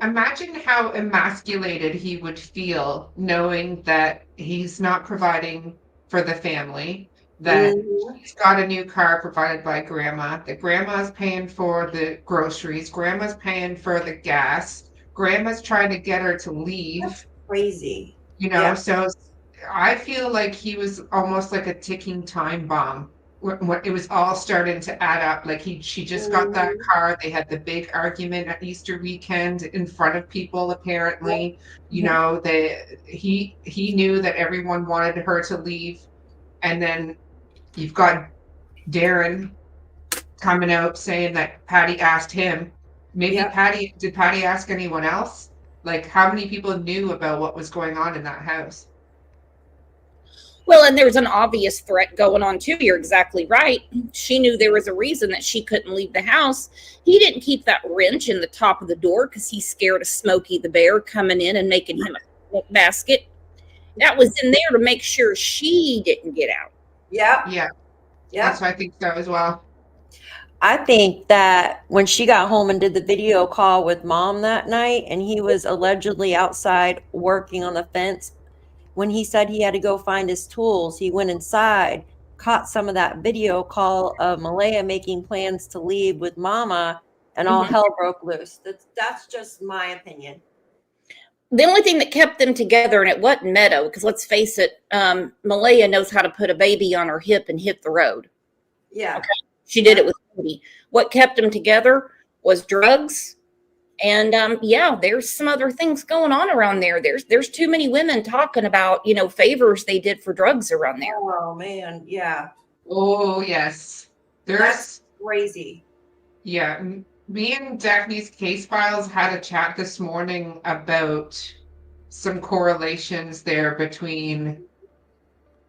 Imagine how emasculated he would feel knowing that he's not providing for the family, that he's got a new car provided by grandma, that grandma's paying for the groceries, grandma's paying for the gas, grandma's trying to get her to leave. That's crazy. You know, so I feel like he was almost like a ticking time bomb. When it was all starting to add up, like she just got that car. They had the big argument at Easter weekend in front of people. Apparently, you know, he knew that everyone wanted her to leave, and then you've got Darren coming out saying that Patty asked him. Maybe did Patty ask anyone else? Like, how many people knew about what was going on in that house? Well, and there's an obvious threat going on too. You're exactly right. She knew there was a reason that she couldn't leave the house. He didn't keep that wrench in the top of the door because he's scared of Smokey the Bear coming in and making him a basket. That was in there to make sure she didn't get out. Yeah. That's what I think so as well. I think that when she got home and did the video call with mom that night, and he was allegedly outside working on the fence, when he said he had to go find his tools, he went inside, caught some of that video call of Malaya making plans to leave with mama, and all hell broke loose. That's just my opinion. The only thing that kept them together, and it wasn't Meadow, because let's face it, Malaya knows how to put a baby on her hip and hit the road. Yeah. Okay. She did it with Cody. What kept them together was drugs. And there's some other things going on around there. There's too many women talking about, you know, favors they did for drugs around there. Oh man, yeah. Oh yes, That's crazy. Yeah, me and Daphne's case files had a chat this morning about some correlations there between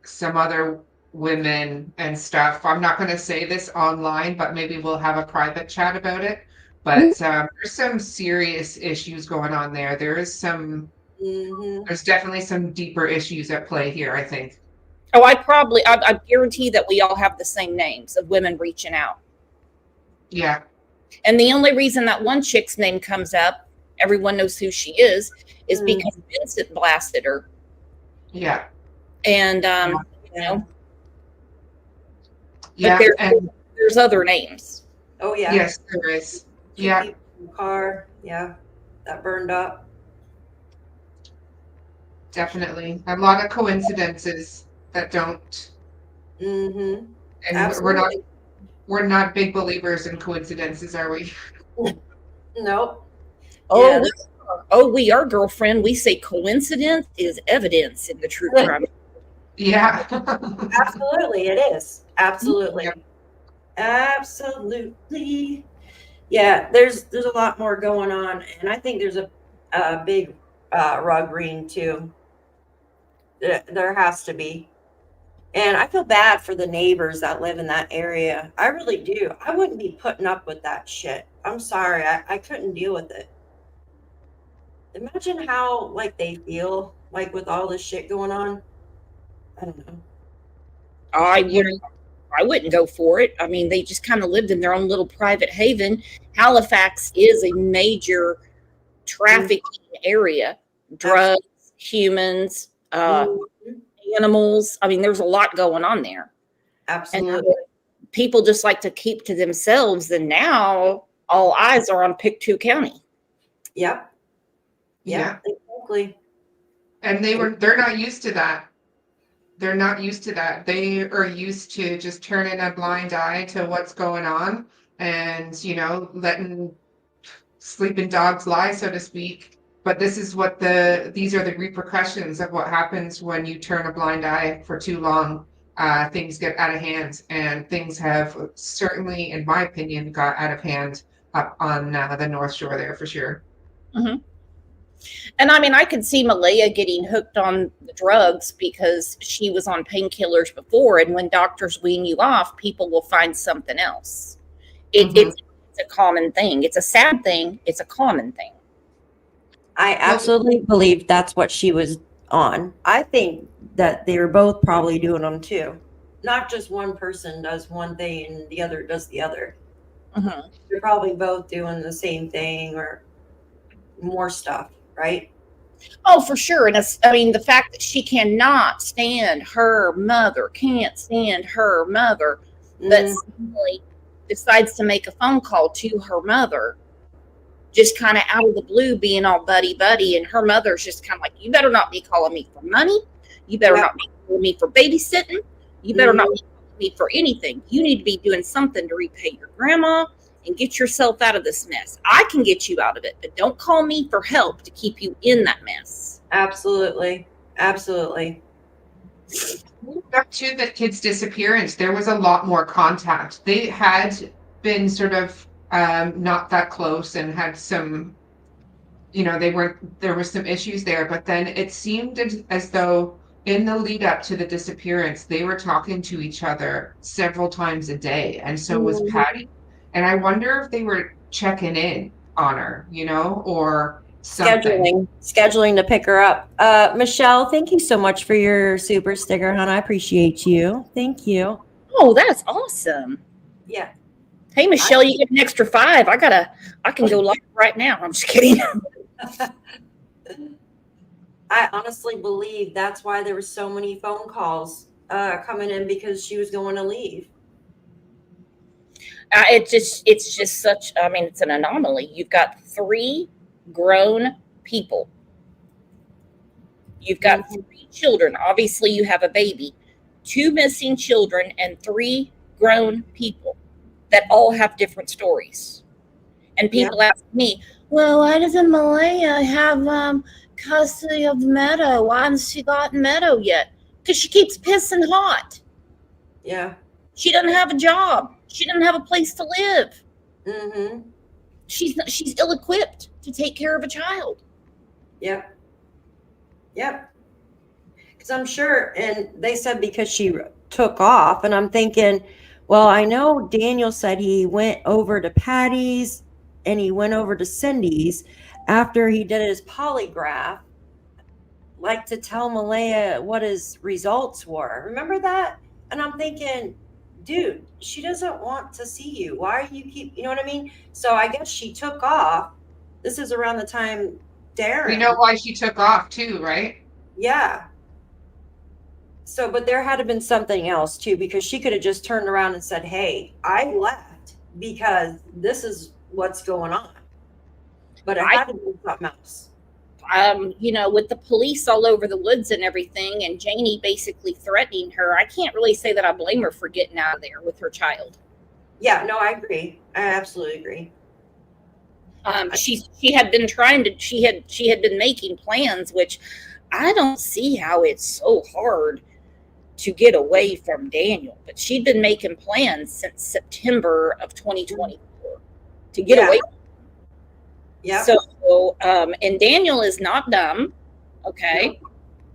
some other women and stuff. I'm not going to say this online, but maybe we'll have a private chat about it. But there's some serious issues going on there. There's definitely some deeper issues at play here, I think. Oh, I guarantee that we all have the same names of women reaching out. Yeah. And the only reason that one chick's name comes up, everyone knows who she is because Vincent blasted her. Yeah. And, you know. Yeah. But there's other names. Oh yeah. Yes, there is. Yeah. Car, that burned up. Definitely. A lot of coincidences that don't. And Absolutely. we're not big believers in coincidences, are we? Nope. We are, girlfriend. We say coincidence is evidence in the true crime. Yeah. Absolutely, it is. Absolutely. Yep. Absolutely. Yeah, there's a lot more going on, and I think there's a big rug ring too. There has to be. And I feel bad for the neighbors that live in that area. I really do. I wouldn't be putting up with that shit. I'm sorry. I couldn't deal with it. Imagine how like they feel like with all this shit going on. I don't know. I wouldn't go for it. I mean, they just kind of lived in their own little private haven. Halifax is a major trafficking area, drugs, humans, Mhm. animals. I mean, there's a lot going on there. And Absolutely. people just like to keep to themselves. And now all eyes are on PICTOU County. Yep. Yeah. Exactly. And they're not used to that. They're not used to that. They are used to just turning a blind eye to what's going on and, letting sleeping dogs lie, so to speak. But this is what these are the repercussions of what happens when you turn a blind eye for too long. Things get out of hand, and things have certainly, in my opinion, got out of hand up on the North Shore there for sure. Mm-hmm. And I mean, I could see Malaya getting hooked on the drugs because she was on painkillers before. And when doctors wean you off, people will find something else. It's a common thing. It's a sad thing. It's a common thing. I absolutely believe that's what she was on. I think that they were both probably doing them too. Not just one person does one thing and the other does the other. Mm-hmm. They're probably both doing the same thing or more stuff, right? Oh, for sure. And I mean, the fact that she cannot stand her mother, can't stand her mother, but suddenly decides to make a phone call to her mother, just kind of out of the blue, being all buddy, and her mother's just kind of like, you better not be calling me for money. You better not be calling me for babysitting. You better not be calling me for anything. You need to be doing something to repay your grandma and get yourself out of this mess. I can get you out of it, but don't call me for help to keep you in that mess. Absolutely. Absolutely. Up to the kid's disappearance, there was a lot more contact. They had been sort of not that close and had some, there were some issues there, but then it seemed as though in the lead up to the disappearance, they were talking to each other several times a day, and so was Patty. And I wonder if they were checking in on her, or something. Scheduling to pick her up. Michelle, thank you so much for your super sticker, hon. I appreciate you. Thank you. Oh, that's awesome. Yeah. Hey, Michelle, you get an extra 5. I can go live right now. I'm just kidding. I honestly believe that's why there were so many phone calls coming in, because she was going to leave. It's just such, I mean, it's an anomaly. You've got 3 grown people. You've got 3 children. Obviously, you have a baby, 2 missing children, and 3 grown people that all have different stories. And people ask me, well, why doesn't Malaya have custody of Meadow? Why hasn't she gotten Meadow yet? Because she keeps pissing hot. Yeah. She doesn't have a job. She doesn't have a place to live. Mm-hmm. She's ill-equipped to take care of a child. Yep. Because I'm sure, and they said because she took off, and I'm thinking, well, I know Daniel said he went over to Patty's and he went over to Cindy's after he did his polygraph, like to tell Malaya what his results were. Remember that? And I'm thinking, dude, she doesn't want to see you. Why are you you know what I mean? So I guess she took off. This is around the time Darren. We know why she took off too, right? Yeah. So, but there had to have been something else too, because she could have just turned around and said, hey, I left because this is what's going on. But it had to be something else. With the police all over the woods and everything, and Janie basically threatening her, I can't really say that I blame her for getting out of there with her child. Yeah, no, I agree. I absolutely agree. She had been making plans, which I don't see how it's so hard to get away from Daniel, but she'd been making plans since September of 2024 to get away. Yeah. So, and Daniel is not dumb, okay? No.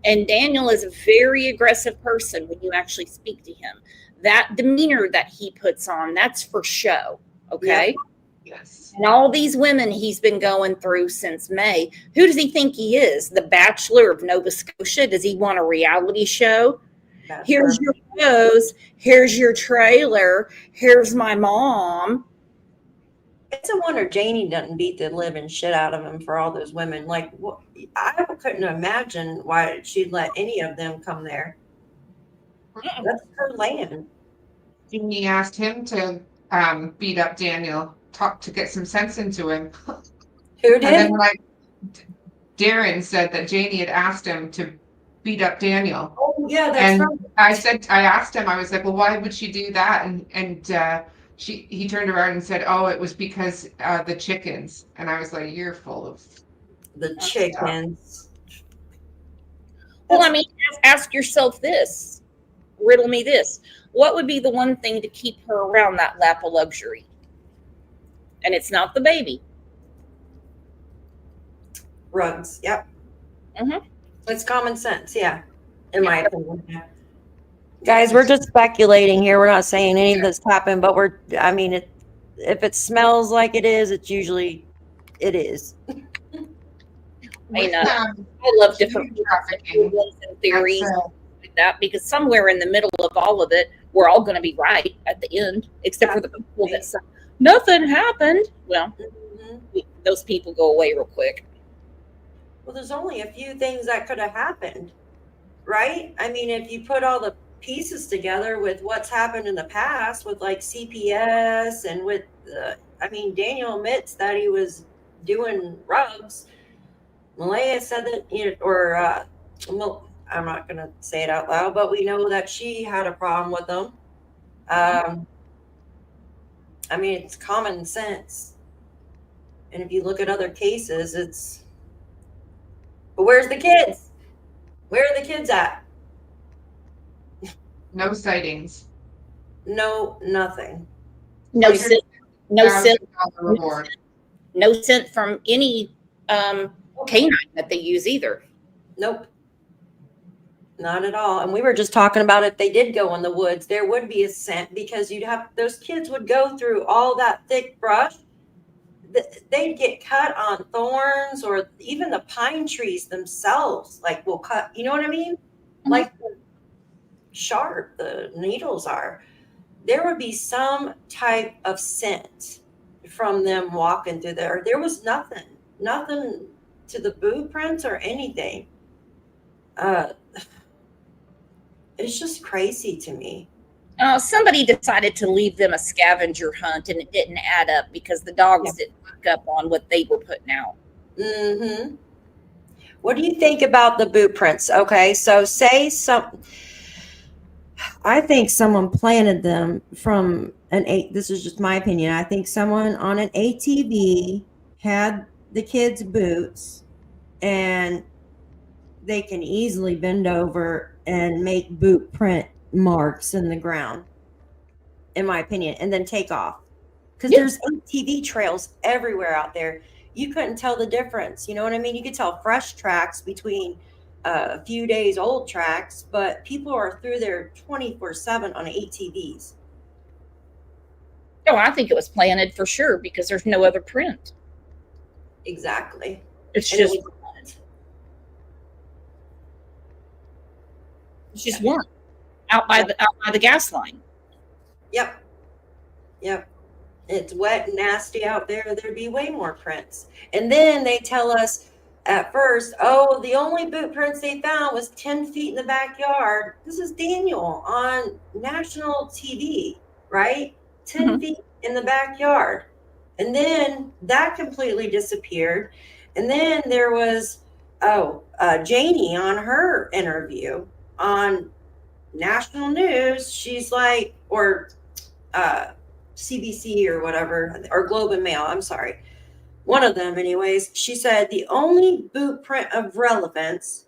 And Daniel is a very aggressive person when you actually speak to him. That demeanor that he puts on, that's for show, okay? Yeah. Yes. And all these women he's been going through since May, who does he think he is? The Bachelor of Nova Scotia? Does he want a reality show? Here's your photos. Here's your trailer. Here's my mom. It's a wonder Janie doesn't beat the living shit out of him for all those women. Like, I couldn't imagine why she'd let any of them come there. That's her land. He asked him to beat up Daniel, talk to get some sense into him. Who And then did? like Darren said that Janie had asked him to beat up Daniel. Oh, yeah, that's And right. I asked him, I was like, well, why would she do that? And he turned around and said, oh, it was because the chickens. And I was like, you're full of The stuff. chickens. Well, I mean, ask yourself this. Riddle me this. What would be the one thing to keep her around that lap of luxury? And it's not the baby. Rugs. Yep. Mhm. It's common sense. Yeah. In my opinion. Yeah. Guys, we're just speculating here. We're not saying any of this happened, but I mean, if it smells like it is, it is. With, I love different human trafficking, and theories that's, like that, because somewhere in the middle of all of it, we're all going to be right at the end, except for the people that say nothing happened. Well, those people go away real quick. Well, there's only a few things that could have happened, right? I mean, if you put all the pieces together with what's happened in the past with like CPS and with, I mean, Daniel admits that he was doing rugs. Malaya said that, I'm not going to say it out loud, but we know that she had a problem with them. I mean, it's common sense. And if you look at other cases, but where's the kids? Where are the kids at? no sightings. No, nothing. No scent, no scent, $1,000 reward. no scent from any canine that they use either. Nope. Not at all. And we were just talking about if they did go in the woods, there would be a scent because those kids would go through all that thick brush. They'd get cut on thorns, or even the pine trees themselves, like will cut, you know what I mean? Mm-hmm. Like sharp the needles are. There would be some type of scent from them walking through there. There was nothing to the boot prints or anything. It's just crazy to me. Somebody decided to leave them a scavenger hunt, and it didn't add up because the dogs didn't look up on what they were putting out. Mm-hmm. What do you think about the boot prints? Okay, so I think someone planted them from this is just my opinion. I think someone on an ATV had the kids' boots, and they can easily bend over and make boot print marks in the ground, in my opinion, and then take off. Because there's ATV trails everywhere out there. You couldn't tell the difference. You know what I mean? You could tell fresh tracks between a few days old tracks, but people are through there 24/7 on ATVs. Oh, I think it was planted for sure because there's no other print. Exactly. It's And it just one out by the gas line. Yep. It's wet and nasty out there. There'd be way more prints. And then they tell us at first, oh, the only boot prints they found was 10 feet in the backyard. This is Daniel on national TV, right? 10 feet in the backyard. And then that completely disappeared. And then there was, Janie on her interview on national news. She's like, or CBC or whatever, or Globe and Mail, I'm sorry. One of them anyways. She said the only boot print of relevance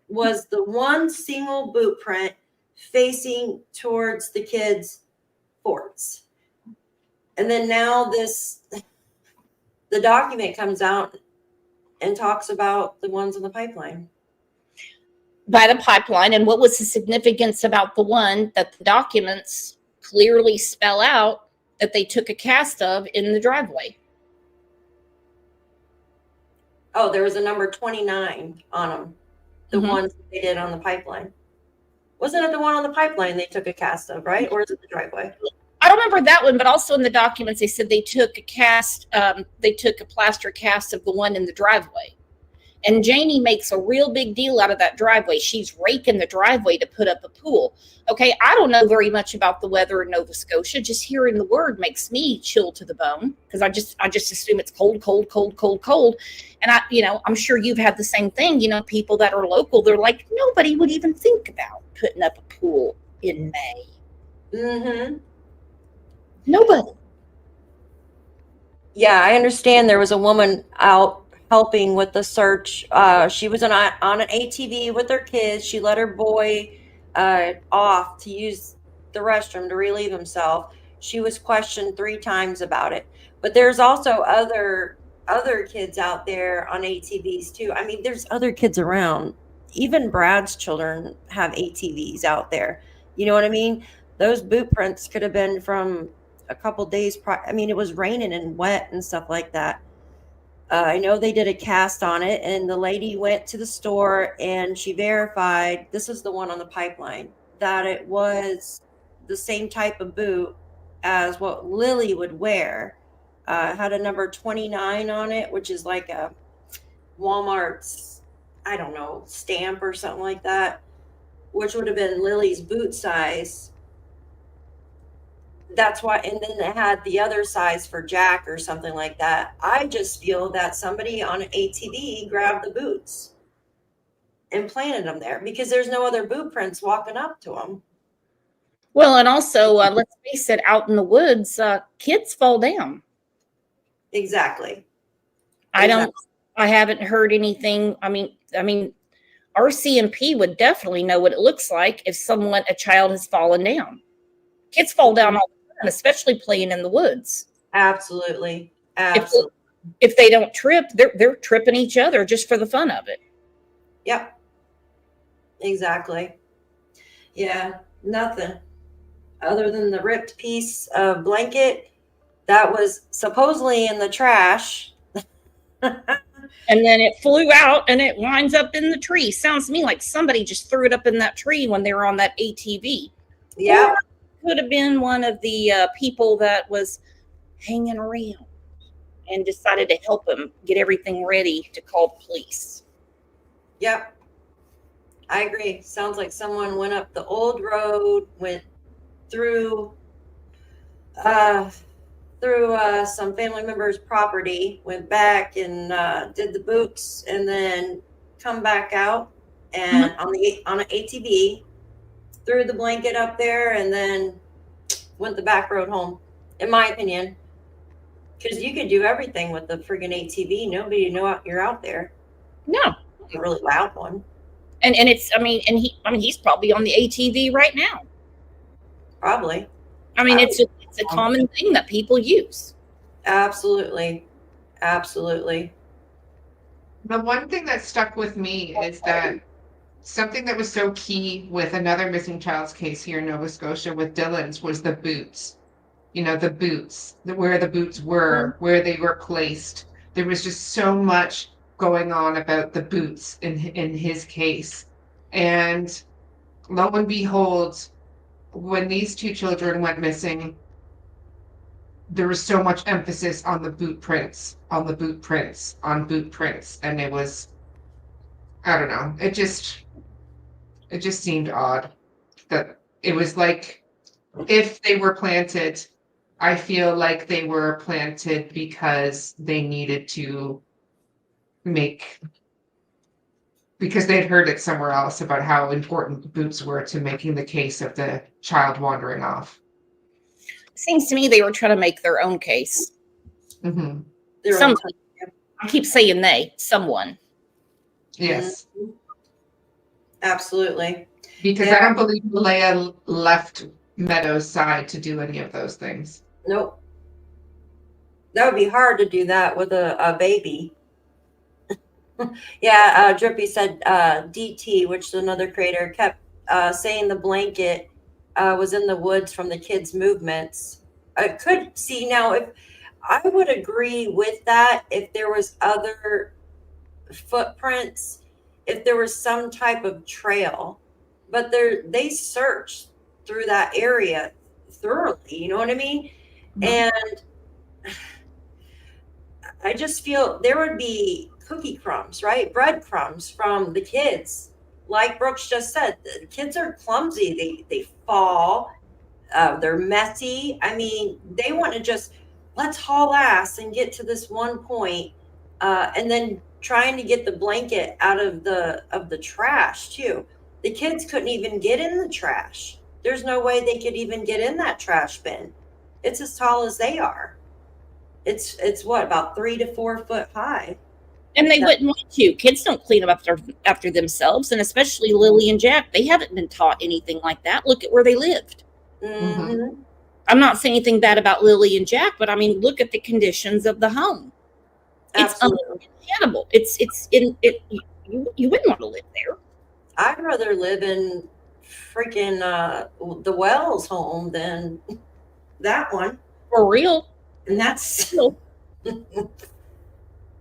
was the one single boot print facing towards the kids' forts. And then now the document comes out and talks about the ones in the pipeline. By the pipeline, and what was the significance about the one that the documents clearly spell out that they took a cast of in the driveway? Oh, there was a number 29 on them. The ones they did on the pipeline. Wasn't it the one on the pipeline they took a cast of, right? Or is it the driveway? I don't remember that one, but also in the documents they said they took a plaster cast of the one in the driveway. And Janie makes a real big deal out of that driveway. She's raking the driveway to put up a pool. Okay, I don't know very much about the weather in Nova Scotia. Just hearing the word makes me chill to the bone because I just assume it's cold, cold, cold, cold, cold. And I'm sure you've had the same thing. People that are local, they're like, nobody would even think about putting up a pool in May. Mm-hmm. Nobody. Yeah, I understand there was a woman out helping with the search. She was on an ATV with her kids. She let her boy off to use the restroom to relieve himself. She was questioned 3 times about it. But there's also other kids out there on ATVs too. I mean, there's other kids around. Even Brad's children have ATVs out there. You know what I mean? Those boot prints could have been from a couple days prior. I mean, it was raining and wet and stuff like that. I know they did a cast on it, and the lady went to the store and she verified, this is the one on the pipeline, that it was the same type of boot as what Lilly would wear. Had a number 29 on it, which is like a Walmart's, I don't know, stamp or something like that, which would have been Lilly's boot size. That's why, and then it had the other size for Jack or something like that. I just feel that somebody on an ATV grabbed the boots and planted them there because there's no other boot prints walking up to them. Well, and also, let's face it, out in the woods, kids fall down. Exactly. I haven't heard anything. I mean, our CMP would definitely know what it looks like if a child has fallen down. Kids fall down all the time, especially playing in the woods. Absolutely. If they don't trip, they're tripping each other just for the fun of it. Yep. Exactly. Yeah. Nothing other than the ripped piece of blanket that was supposedly in the trash. And then it flew out and it winds up in the tree. Sounds to me like somebody just threw it up in that tree when they were on that ATV. Yeah. Could have been one of the people that was hanging around and decided to help him get everything ready to call the police. Yep. I agree. Sounds like someone went up the old road, went through some family members' property, went back and did the boots, and then come back out and on an ATV, threw the blanket up there, and then went the back road home. In my opinion, because you could do everything with the friggin' ATV. Nobody know you're out there. No, A really loud one. and it's he's probably on the ATV right now. Probably. I mean, it's a common thing that people use. Absolutely. Absolutely. The one thing that stuck with me is that something that was so key with another missing child's case here in Nova Scotia with Dylan's was the boots. The boots, where the boots were, where they were placed. There was just so much going on about the boots in his case. And lo and behold, when these 2 children went missing, there was so much emphasis on the boot prints, on boot prints. And it was, I don't know, it just seemed odd that it was like, if they were planted, I feel like they were planted because they needed to because they'd heard it somewhere else about how important boots were to making the case of the child wandering off. Seems to me they were trying to make their own case. Mm-hmm. I keep saying someone. Yes. Mm-hmm. Absolutely. Because I don't believe Leia left Meadows' side to do any of those things. Nope. That would be hard to do that with a baby. Yeah, Drippy said DT, which is another creator, kept saying the blanket was in the woods from the kids' movements. I could see now, if I would agree with that, if there was other footprints, if there was some type of trail, but they searched through that area thoroughly. You know what I mean? Mhm. And I just feel there would be cookie crumbs, right? Breadcrumbs from the kids. Like Brooks just said, the kids are clumsy. They fall. They're messy. I mean, they want to just let's haul ass and get to this one point, and then trying to get the blanket out of the trash too. The kids couldn't even get in the trash. There's no way they could even get in that trash bin. It's as tall as they are. It's what, about 3 to 4 foot high. And they That- wouldn't want to. Kids don't clean up after themselves, and especially Lilly and Jack. They haven't been taught anything like that. Look at where they lived. Mhm. I'm not saying anything bad about Lilly and Jack, but I mean, look at the conditions of the home. It's Absolutely. untenable. It's in it. You wouldn't want to live there. I'd rather live in freaking the Wells home than that one. For real. And that's, Real.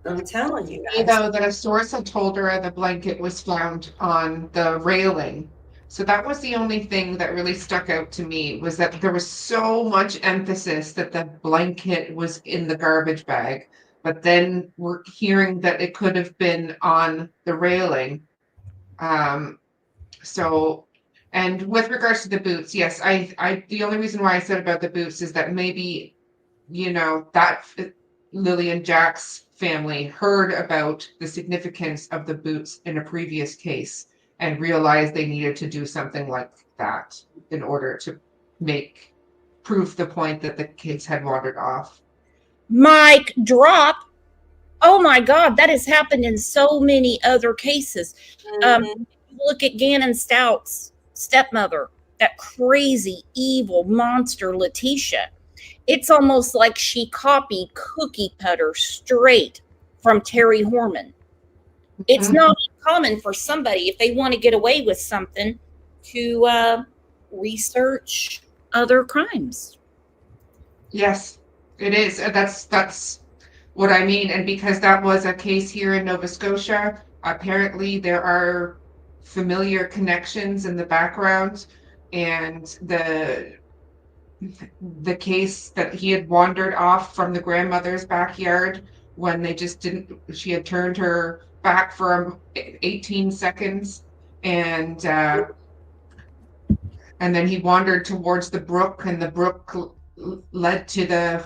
I'm telling you You guys. know, that a source had told her the blanket was found on the railing. So that was the only thing that really stuck out to me, was that there was so much emphasis that the blanket was in the garbage bag. But then we're hearing that it could have been on the railing. So, and with regards to the boots, yes, I the only reason why I said about the boots is that maybe, you know, that Lilly and Jack's family heard about the significance of the boots in a previous case and realized they needed to do something like that in order to prove the point that the kids had wandered off. Mic drop. Oh my God, that has happened in so many other cases. Mhm. Look at Gannon Stout's stepmother, that crazy, evil monster, Letitia. It's almost like she copied cookie cutter straight from Terry Horman. It's Mhm. not uncommon for somebody, if they want to get away with something, to research other crimes. Yes, it is. That's what I mean. And because that was a case here in Nova Scotia, apparently there are familiar connections in the background, and the case that he had wandered off from the grandmother's backyard when they just didn't, she had turned her back for 18 seconds, and then he wandered towards the brook, and the brook led to the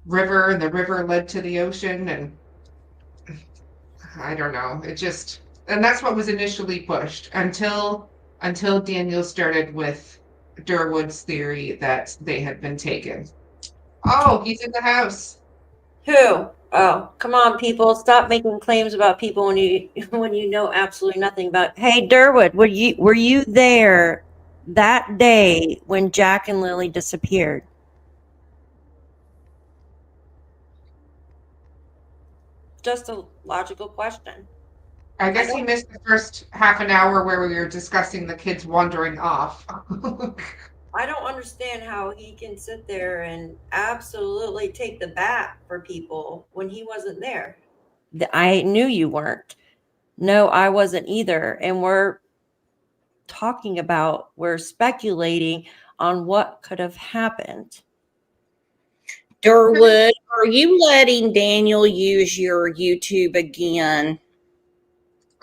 river, and the river led to the ocean, and I don't know. It just, and that's what was initially pushed until Daniel started with Durwood's theory that they had been taken. Oh, he's in the house. Who? Oh, come on, people! Stop making claims about people when you when you know absolutely nothing about. Hey, Durwood, were you there that day when Jack and Lily disappeared? Just a logical question. I guess he missed the first half an hour where we were discussing the kids wandering off. I don't understand how he can sit there and absolutely take the bat for people when he wasn't there. I knew you weren't. No, I wasn't either. And we're speculating on what could have happened. Durwood, are you letting Daniel use your YouTube again?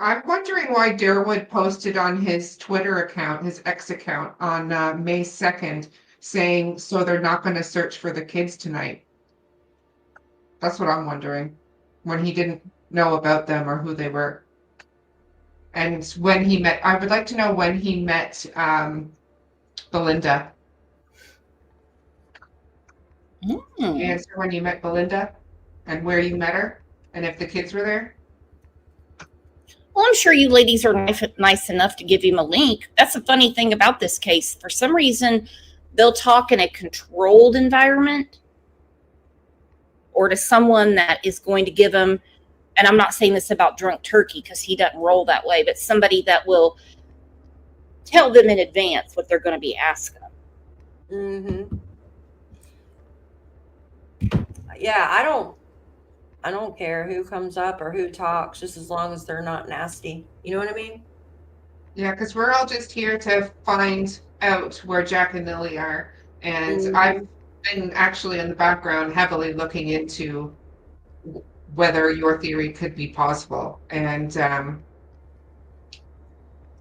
I'm wondering why Darwood posted on his Twitter account, his X account, on May 2nd, saying, so they're not going to search for the kids tonight. That's what I'm wondering, when he didn't know about them or who they were. And when he met, I would like to know when he met Belinda. Answer when you met Belinda and where you met her and if the kids were there. Well, I'm sure you ladies are nice enough to give him a link. That's the funny thing about this case. For some reason, they'll talk in a controlled environment or to someone that is going to give them, and I'm not saying this about Drunk Turkey because he doesn't roll that way, but somebody that will tell them in advance what they're going to be asking them. Mm-hmm. Yeah, I don't care who comes up or who talks, just as long as they're not nasty. You know what I mean? Yeah, because we're all just here to find out where Jack and Lily are. And I've been actually in the background heavily looking into whether your theory could be possible. And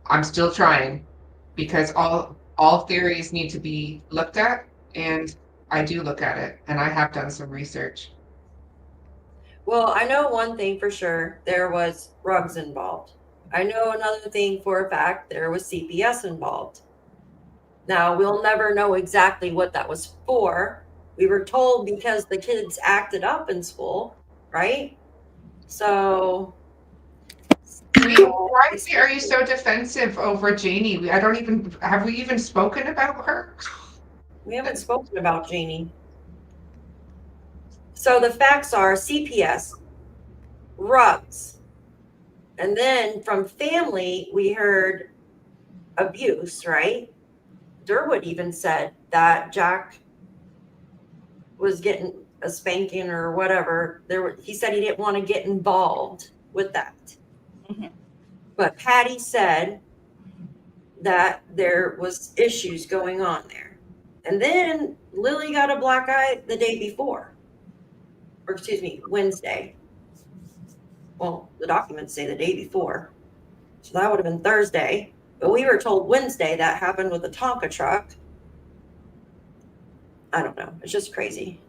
I'm still trying, because all theories need to be looked at, and I do look at it, and I have done some research. Well, I know one thing for sure. There was rugs involved. I know another thing for a fact. There was CPS involved. Now, we'll never know exactly what that was for. We were told because the kids acted up in school, right? So, Why are you so defensive over Janie? Have we even spoken about her? we haven't spoken about Janie. So the facts are CPS, rugs, and then from family, we heard abuse, right? Durwood even said that Jack was getting a spanking or whatever. He said he didn't want to get involved with that. Mhm. But Patty said that there was issues going on there. And then Lily got a black eye the day before. Or excuse me, Wednesday. Well, the documents say the day before. So that would have been Thursday. But we were told Wednesday that happened with the Tonka truck. I don't know. It's just crazy.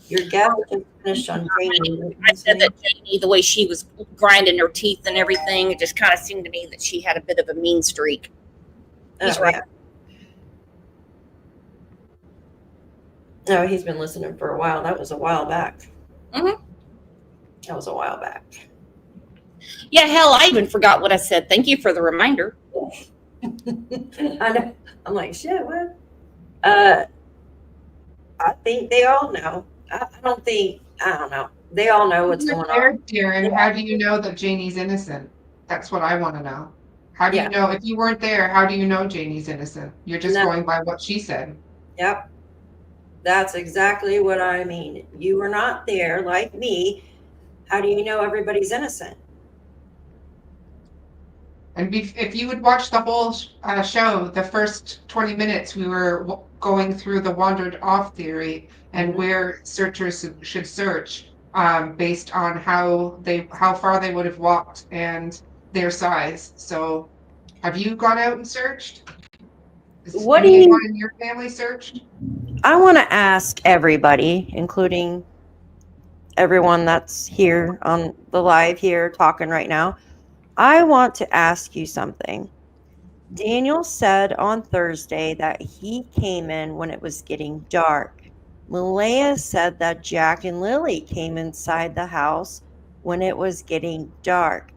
Your guess just finished on Janie. I said that Janie, the way she was grinding her teeth and everything, it just kind of seemed to me that she had a bit of a mean streak. He's right. No, he's been listening for a while. That was a while back. Mhm. That was a while back. Yeah, hell, I even forgot what I said. Thank you for the reminder. I know. I'm like, shit, what? I think they all know. I don't know. They all know what's going on. Darren, how do you know that Janie's innocent? That's what I want to know. How do Yeah. you know, if you weren't there, how do you know Janie's innocent? You're just No. going by what she said. Yep. That's exactly what I mean. You were not there like me. How do you know everybody's innocent? And if you would watch the whole show, the first 20 minutes, we were going through the wandered off theory and where searchers should search based on how far they would have walked and their size. So have you gone out and searched? What do you- Anyone in your family searched? I want to ask everybody, including everyone that's here on the live here talking right now. I want to ask you something. Daniel said on Thursday that he came in when it was getting dark. Malaya said that Jack and Lilly came inside the house when it was getting dark.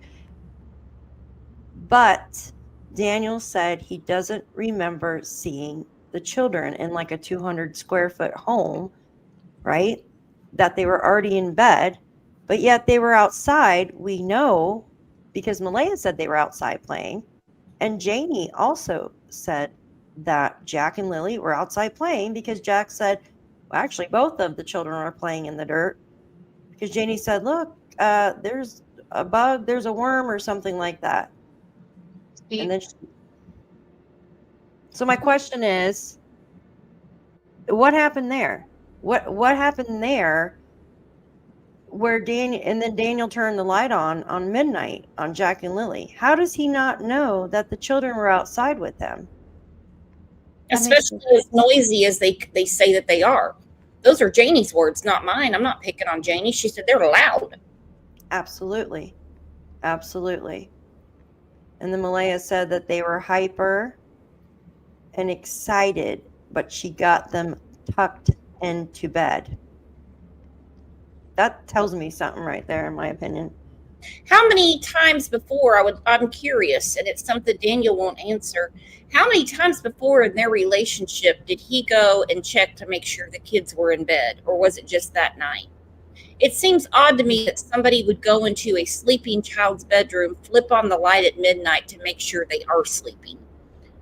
But Daniel said he doesn't remember seeing the children in like a 200 square foot home, right? That they were already in bed, but yet they were outside. We know because Malaya said they were outside playing. And Janie also said that Jack and Lilly were outside playing because Jack said, well, actually, both of the children are playing in the dirt. Because Janie said, look, there's a bug, there's a worm or something like that. And then so my question is, what happened there? What happened there where Daniel turned the light on midnight on Jack and Lilly? How does he not know that the children were outside with them? Especially as noisy as they say that they are. Those are Janie's words, not mine. I'm not picking on Janie. She said they're loud. Absolutely. Absolutely. And then Malaya said that they were hyper and excited, but she got them tucked into bed. That tells me something right there, in my opinion. How many times before, I'm curious, and it's something Daniel won't answer. How many times before in their relationship did he go and check to make sure the kids were in bed, or was it just that night? It seems odd to me that somebody would go into a sleeping child's bedroom, flip on the light at midnight to make sure they are sleeping,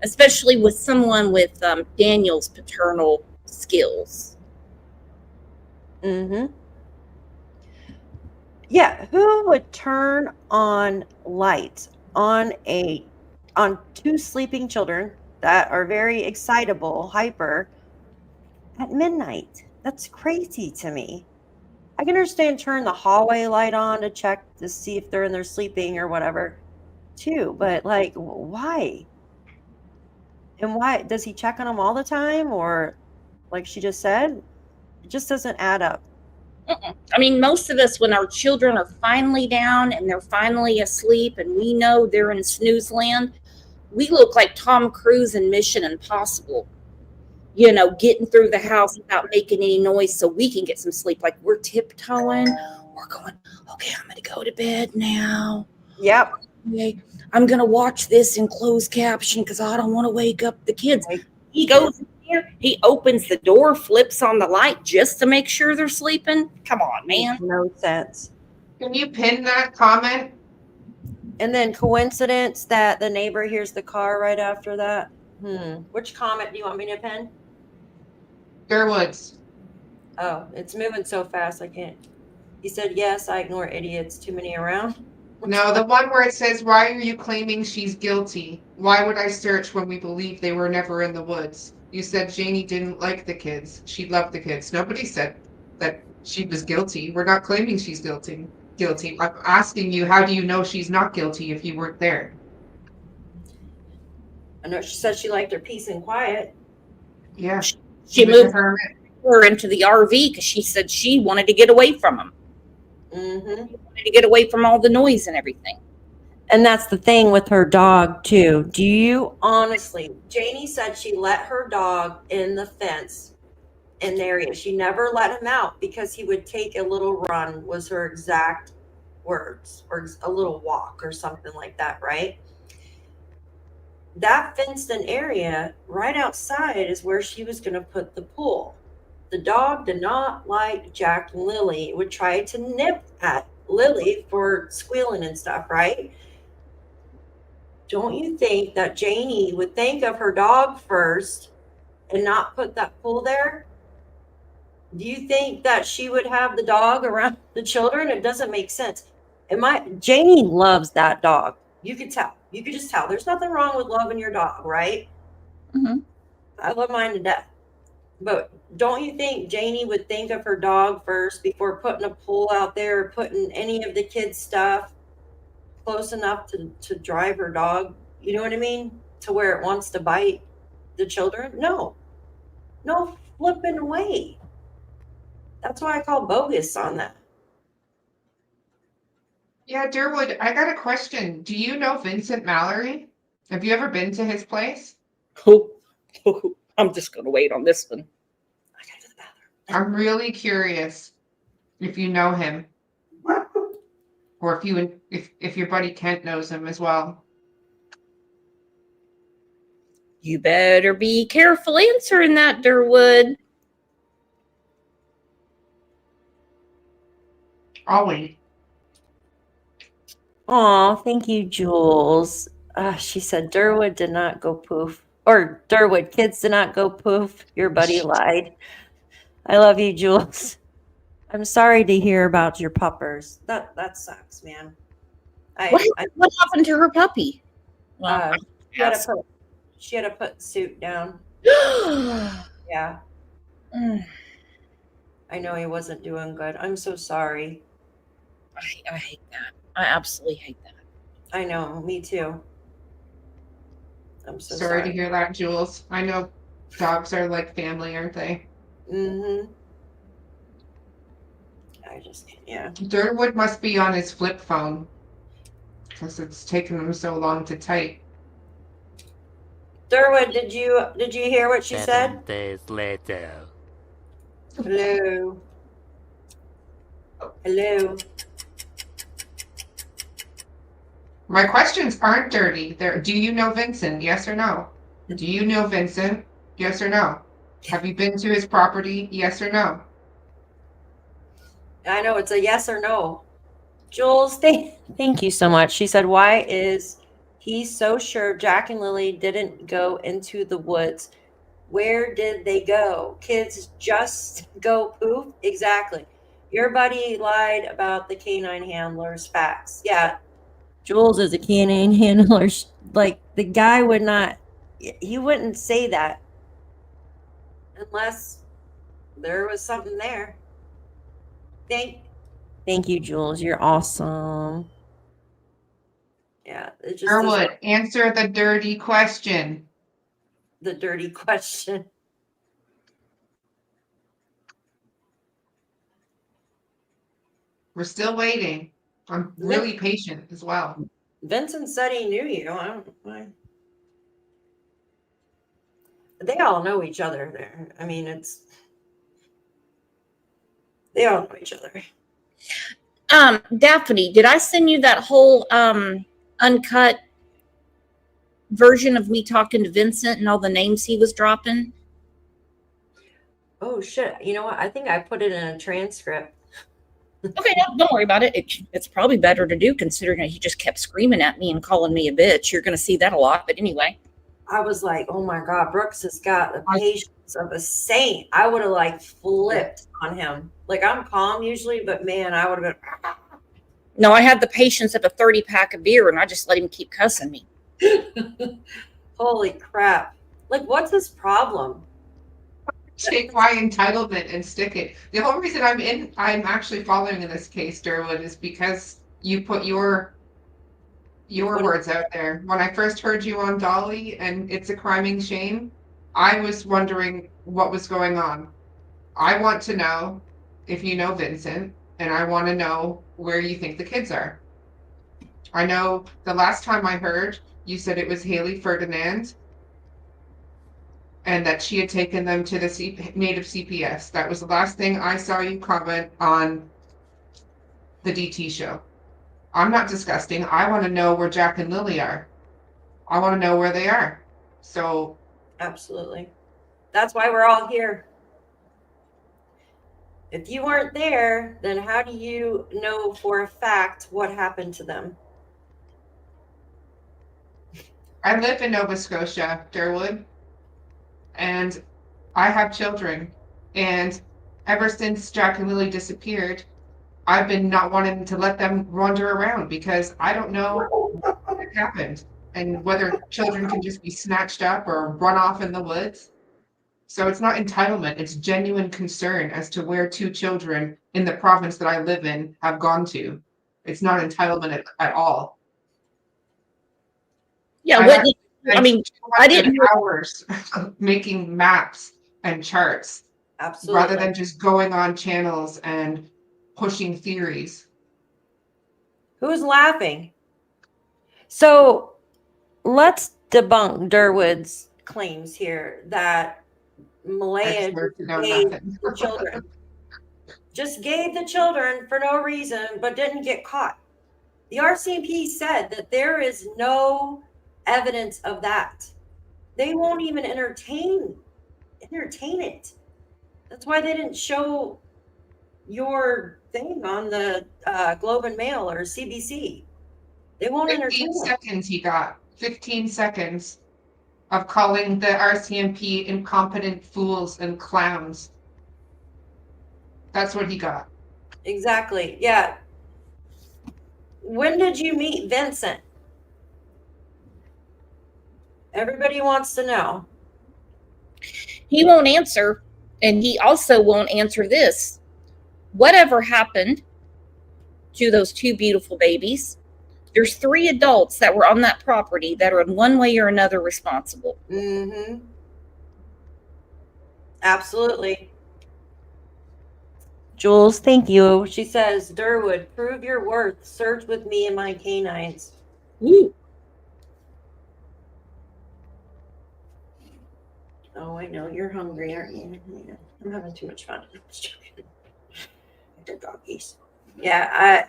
especially with someone with Daniel's paternal skills. Mm-hmm. Yeah, who would turn on lights on two sleeping children that are very excitable, hyper, at midnight. That's crazy to me. I can understand turn the hallway light on to check to see if they're in there sleeping or whatever, too. But like, why? And why does he check on them all the time, or like she just said, it just doesn't add up. I mean, most of us, when our children are finally down and they're finally asleep and we know they're in snooze land, we look like Tom Cruise in Mission Impossible, getting through the house without making any noise so we can get some sleep. Like we're tiptoeing, we're going, okay, I'm going to go to bed now. Yep. Okay, I'm going to watch this in closed caption because I don't want to wake up the kids. Right. He goes in here, he opens the door, flips on the light just to make sure they're sleeping. Come on, man. Makes no sense. Can you pin that comment? And then coincidence that the neighbor hears the car right after that. Which comment do you want me to pin? Gerwoods. Oh, it's moving so fast I can't. He said, yes, I ignore idiots. Too many around. No, the one where it says, why are you claiming she's guilty? Why would I search when we believe they were never in the woods? You said Janie didn't like the kids. She loved the kids. Nobody said that she was guilty. We're not claiming she's guilty. I'm asking you, how do you know she's not guilty if you weren't there? I know she said she liked her peace and quiet. Yeah. She was a moved hermit. her into the RV because she said she wanted to get away from them. Mm-hmm. She wanted to get away from all the noise and everything. And that's the thing with her dog, too. Do you honestly, Janie said she let her dog in the fence in the area. She never let him out because he would take a little run, was her exact words, or a little walk or something like that, right? That fenced-in area right outside is where she was going to put the pool. The dog did not like Jack and Lilly. It would try to nip at Lilly for squealing and stuff, right? Don't you think that Janie would think of her dog first and not put that pool there? Do you think that she would have the dog around the children? It doesn't make sense. Janie loves that dog. You could tell. You could just tell. There's nothing wrong with loving your dog, right? Mm-hmm. I love mine to death. But don't you think Janie would think of her dog first before putting a pool out there or putting any of the kids' stuff close enough to drive her dog? You know what I mean? To where it wants to bite the children? No flipping way. That's why I call bogus on that. Yeah, Durwood, I got a question. Do you know Vincent Mallory? Have you ever been to his place? Oh, I'm just going to wait on this one. I gotta go to the bathroom. I'm really curious if you know him. Or if your buddy Kent knows him as well. You better be careful answering that, Durwood. I'll wait. Aw, thank you, Jules. She said Durwood did not go poof. Or Durwood, kids did not go poof. Your buddy lied. I love you, Jules. I'm sorry to hear about your puppers. That sucks, man. What happened to her puppy? Well, she had to put the suit down. Yeah. I know he wasn't doing good. I'm so sorry. I hate that. I absolutely hate that. I know, me too. I'm so Sorry to hear that, Jules. I know dogs are like family, aren't they? Mm-hmm. Yeah. Durwood must be on his flip phone because it's taken him so long to type. Durwood, did you hear what she said? 7 days later. Hello. Hello. My questions aren't dirty. Do you know Vincent? Yes or no? Do you know Vincent? Yes or no? Have you been to his property? Yes or no? I know it's a yes or no. Jules, thank you so much. She said, why is he so sure Jack and Lilly didn't go into the woods? Where did they go? Kids just go poof? Exactly. Your buddy lied about the canine handler's facts. Yeah. Jules is a canine handler. Like, the guy he wouldn't say that unless there was something there. Thank you, Jules. You're awesome. Yeah, it just doesn't- Sherwood, answer the dirty question. the dirty question. We're still waiting. I'm really patient as well. Vincent said he knew you. I don't know why. They all know each other there. I mean, they all know each other. Daphne, did I send you that whole uncut version of me talking to Vincent and all the names he was dropping? Oh shit! You know what? I think I put it in a transcript. Okay, no, don't worry about it. It's probably better to do considering that he just kept screaming at me and calling me a bitch. You're going to see that a lot. But anyway. I was like, oh my God, Brooks has got the patience of a saint. I would have like flipped on him. Like I'm calm usually, but man, I would have been. No, I had the patience of a 30-pack of beer and I just let him keep cussing me. Holy crap. Like, what's his problem? Take my entitlement and stick it. The whole reason I'm actually following in this case, Derwood, is because you put your words out there. When I first heard you on Dolly and It's a Criming Shame, I was wondering what was going on. I want to know if you know Vincent, and I want to know where you think the kids are. I know the last time I heard, you said it was Haley Ferdinand and that she had taken them to the native CPS. That was the last thing I saw you comment on the DT show. I'm not disgusting. I want to know where Jack and Lilly are. I want to know where they are. So Absolutely. That's why we're all here. If you weren't there, then how do you know for a fact what happened to them? I live in Nova Scotia, Derwood, and I have children. And ever since Jack and Lilly disappeared, I've been not wanting to let them wander around because I don't know what happened and whether children can just be snatched up or run off in the woods. So it's not entitlement, it's genuine concern as to where two children in the province that I live in have gone to. It's not entitlement at all. Yeah, I mean, I didn't. hours making maps and charts Absolutely. rather than just going on channels and pushing theories. Who's laughing? So let's debunk Durwood's claims here that Malaya Experts know gave nothing. the children. Just gave the children for no reason, but didn't get caught. The RCMP said that there is no evidence of that. They won't even entertain it. That's why they didn't show your thing on the Globe and Mail or CBC. They won't 15 entertain it. seconds he got. 15 seconds of calling the RCMP incompetent fools and clowns. That's what he got. Exactly. Yeah. When did you meet Vincent? Everybody wants to know. He won't answer, and he also won't answer this. Whatever happened to those two beautiful babies? There's 3 adults that were on that property that are in one way or another responsible. Mm-hmm. Absolutely. Jules, thank you. She says, Durwood, prove your worth. Search with me and my canines. Ooh. Oh, I know. You're hungry, aren't you? Yeah. I'm having too much fun. They're doggies. Yeah,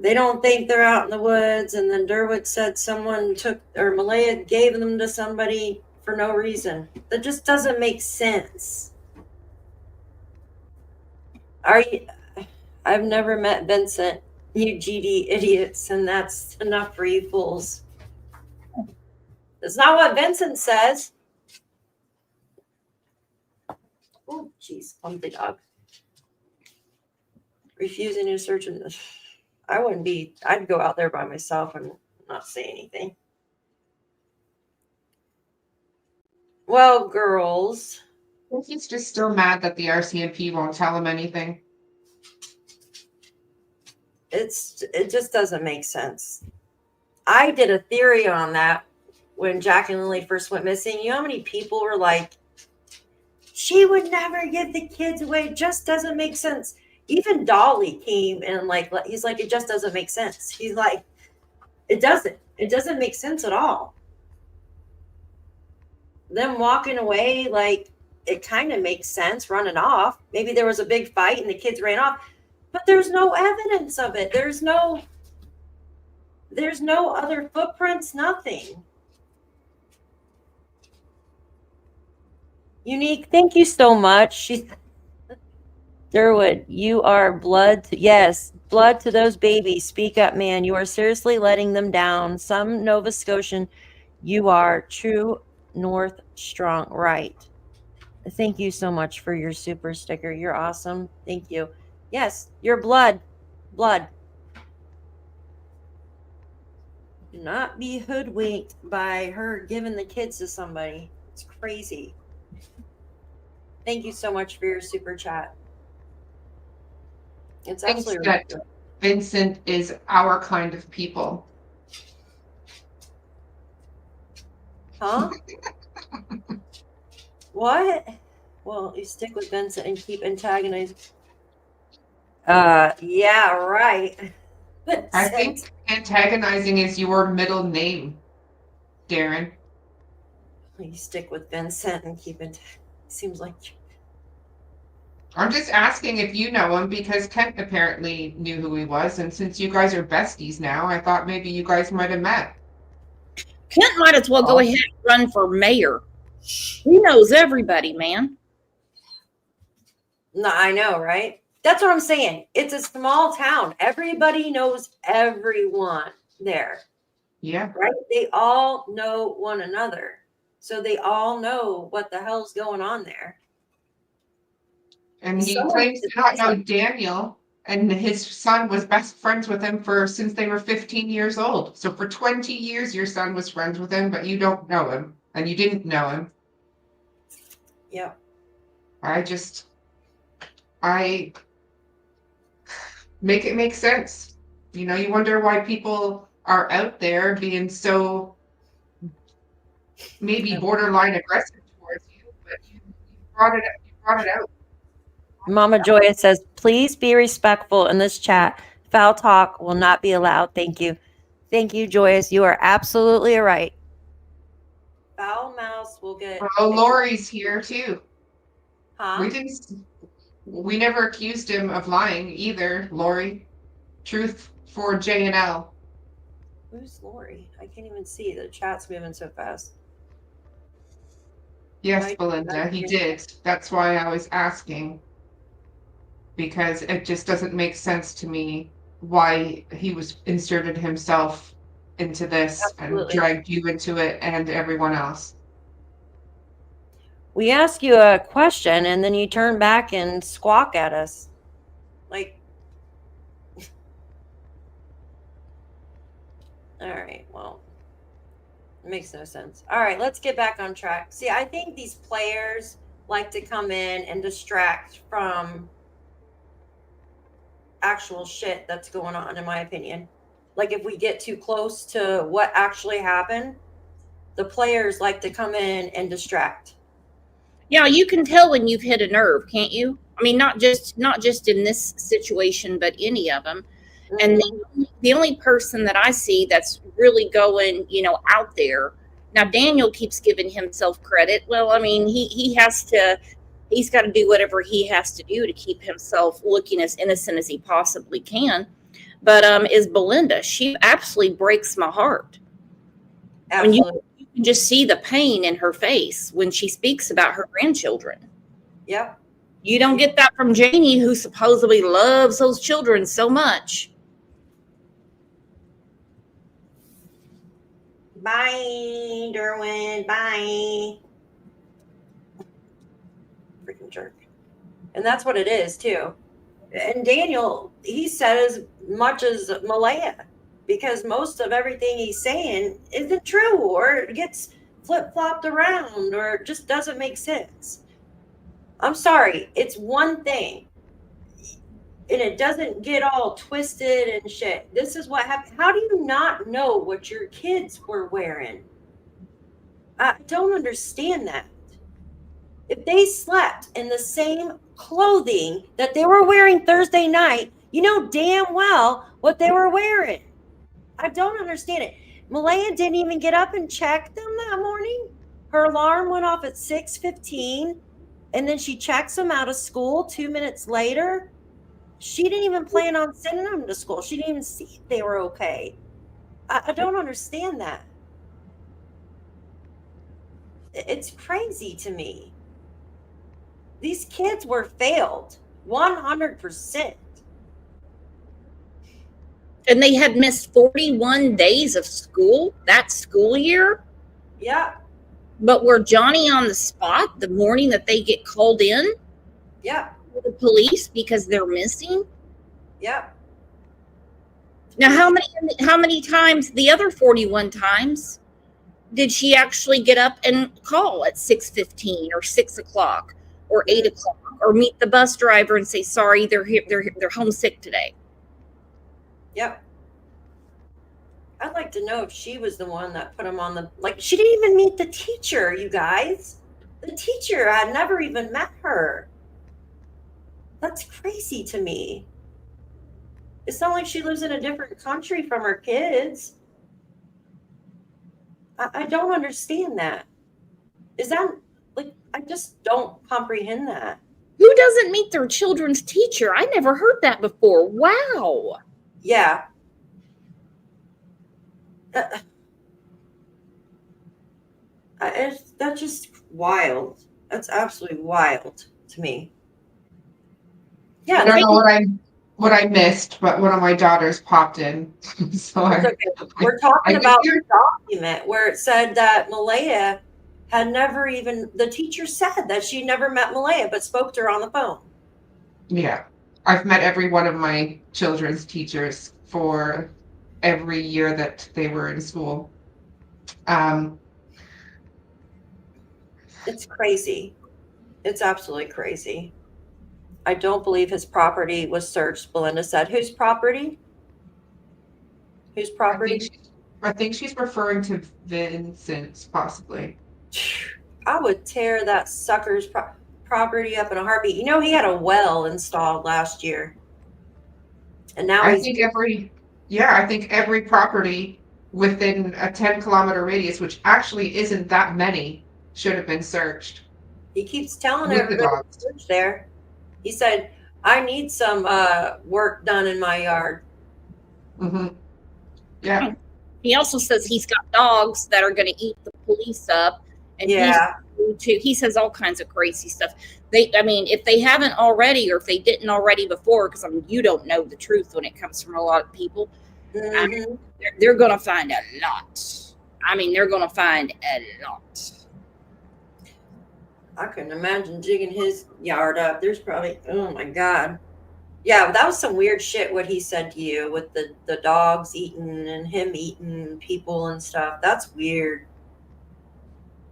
they don't think they're out in the woods. And then Durwood said someone took, or Malaya gave them to somebody for no reason. That just doesn't make sense. I've never met Vincent, you GD idiots, and that's enough for you fools. That's not what Vincent says. Oh, jeez, clumsy dog. Refusing to search in the. I'd go out there by myself and not say anything. Well, girls, I think he's just still mad that the RCMP won't tell him anything. it just doesn't make sense. I did a theory on that when Jack and Lilly first went missing. You know how many people were like, she would never give the kids away. It just doesn't make sense. Even Dolly came and he's like, it just doesn't make sense. He's like, it doesn't make sense at all. Them walking away, like, it kind of makes sense, running off. Maybe there was a big fight and the kids ran off, but there's no evidence of it. There's no other footprints, nothing. Unique, thank you so much. Durwood, you are blood to those babies. Speak up, man. You are seriously letting them down. Some Nova Scotian, you are true North strong. Right. Thank you so much for your super sticker. You're awesome. Thank you. Yes, your blood. Do not be hoodwinked by her giving the kids to somebody. It's crazy. Thank you so much for your super chat. It's Thinks absolutely that ridiculous. Vincent is our kind of people. Huh? What? Well, you stick with Vincent and keep antagonizing. Yeah, right. I think antagonizing is your middle name, Darren. You stick with Vincent and keep seems like I'm just asking if you know him because Kent apparently knew who he was, and since you guys are besties now, I thought maybe you guys might have met. Kent might as well go ahead and run for mayor. He knows everybody, man. No, I know, right? That's what I'm saying. It's a small town. Everybody knows everyone there. Yeah. Right? They all know one another. So they all know what the hell's going on there. And he claims to not know Daniel, and his son was best friends with him since they were 15 years old. So for 20 years, your son was friends with him, but you don't know him, and you didn't know him. Yeah. I make it make sense. You know, you wonder why people are out there being so maybe borderline aggressive towards you, but you brought it out. Mama Joya says, please be respectful in this chat. Foul talk will not be allowed. Thank you. Thank you, Joyous. You are absolutely right. Foul mouse will get. Oh, Lori's here too. Huh? We never accused him of lying either, Lori. Truth for J and L. Who's Lori? I can't even see. The chat's moving so fast. Yes, Belinda, he did. That's why I was asking. Because it just doesn't make sense to me why he was inserted himself into this and dragged you into it and everyone else. We ask you a question and then you turn back and squawk at us. Like, all right, well, it makes no sense. All right, let's get back on track. See, I think these players like to come in and distract from actual shit that's going on, in my opinion. Like, if we get too close to what actually happened, the players like to come in and distract. Yeah, you can tell when you've hit a nerve, can't you? I mean, not just in this situation, but any of them. Mm-hmm. And the only person that I see that's really going, out there. Now, Daniel keeps giving himself credit. Well, I mean, he's got to do whatever he has to do to keep himself looking as innocent as he possibly can. But is Belinda. She absolutely breaks my heart. Absolutely. I mean, you can just see the pain in her face when she speaks about her grandchildren. Yep. You don't get that from Janie, who supposedly loves those children so much. Bye, Derwin. Bye. Freaking jerk. And that's what it is, too. And Daniel, he said as much as Malaya, because most of everything he's saying isn't true or gets flip-flopped around, or it just doesn't make sense. I'm sorry, it's one thing. And it doesn't get all twisted and shit. This is what happened. How do you not know what your kids were wearing? I don't understand that. If they slept in the same clothing that they were wearing Thursday night, you know damn well what they were wearing. I don't understand it. Malaya didn't even get up and check them that morning. Her alarm went off at 6:15, and then she checks them out of school 2 minutes later. She didn't even plan on sending them to school. She didn't even see if they were okay. I don't understand that. It's crazy to me. These kids were failed 100%. And they had missed 41 days of school that school year. Yeah, But were Johnny on the spot the morning that they get called in yeah, to the police because they're missing? yeah. Now, how many times, the other 41 times, did she actually get up and call at 6:15 or 6 o'clock or 8 o'clock or meet the bus driver and say, sorry, they're here, they're homesick today? Yep. I'd like to know if she was the one that put him on the, like, she didn't even meet the teacher, you guys. The teacher had never even met her. That's crazy to me. It's not like she lives in a different country from her kids. I don't understand that. Is that, like, I just don't comprehend that. Who doesn't meet their children's teacher? I never heard that before. Wow. Yeah. That's just wild. That's absolutely wild to me. Yeah, I don't know what I missed, but one of my daughters popped in. So it's okay. We're talking about the document where it said that Malaya had never even, the teacher said that she never met Malaya but spoke to her on the phone. yeah, I've met every one of my children's teachers for every year that they were in school. It's crazy. It's absolutely crazy. I don't believe his property was searched. Belinda said, whose property? Whose property? I think she's referring to Vincent's, possibly. I would tear that sucker's property up in a heartbeat. You know, he had a well installed last year. And now I think every property within a 10-kilometer radius, which actually isn't that many, should have been searched. he keeps telling With the everybody dogs. to search there. He said, I need some work done in my yard. Mm-hmm. Yeah. He also says he's got dogs that are going to eat the police up. And Yeah. he says all kinds of crazy stuff. If they haven't already, or if they didn't already before, because you don't know the truth when it comes from a lot of people. Mhm. They're going to find a lot. They're going to find a lot. I couldn't imagine digging his yard up. There's probably, oh my God. Yeah, that was some weird shit what he said to you with the dogs eating and him eating people and stuff. That's weird.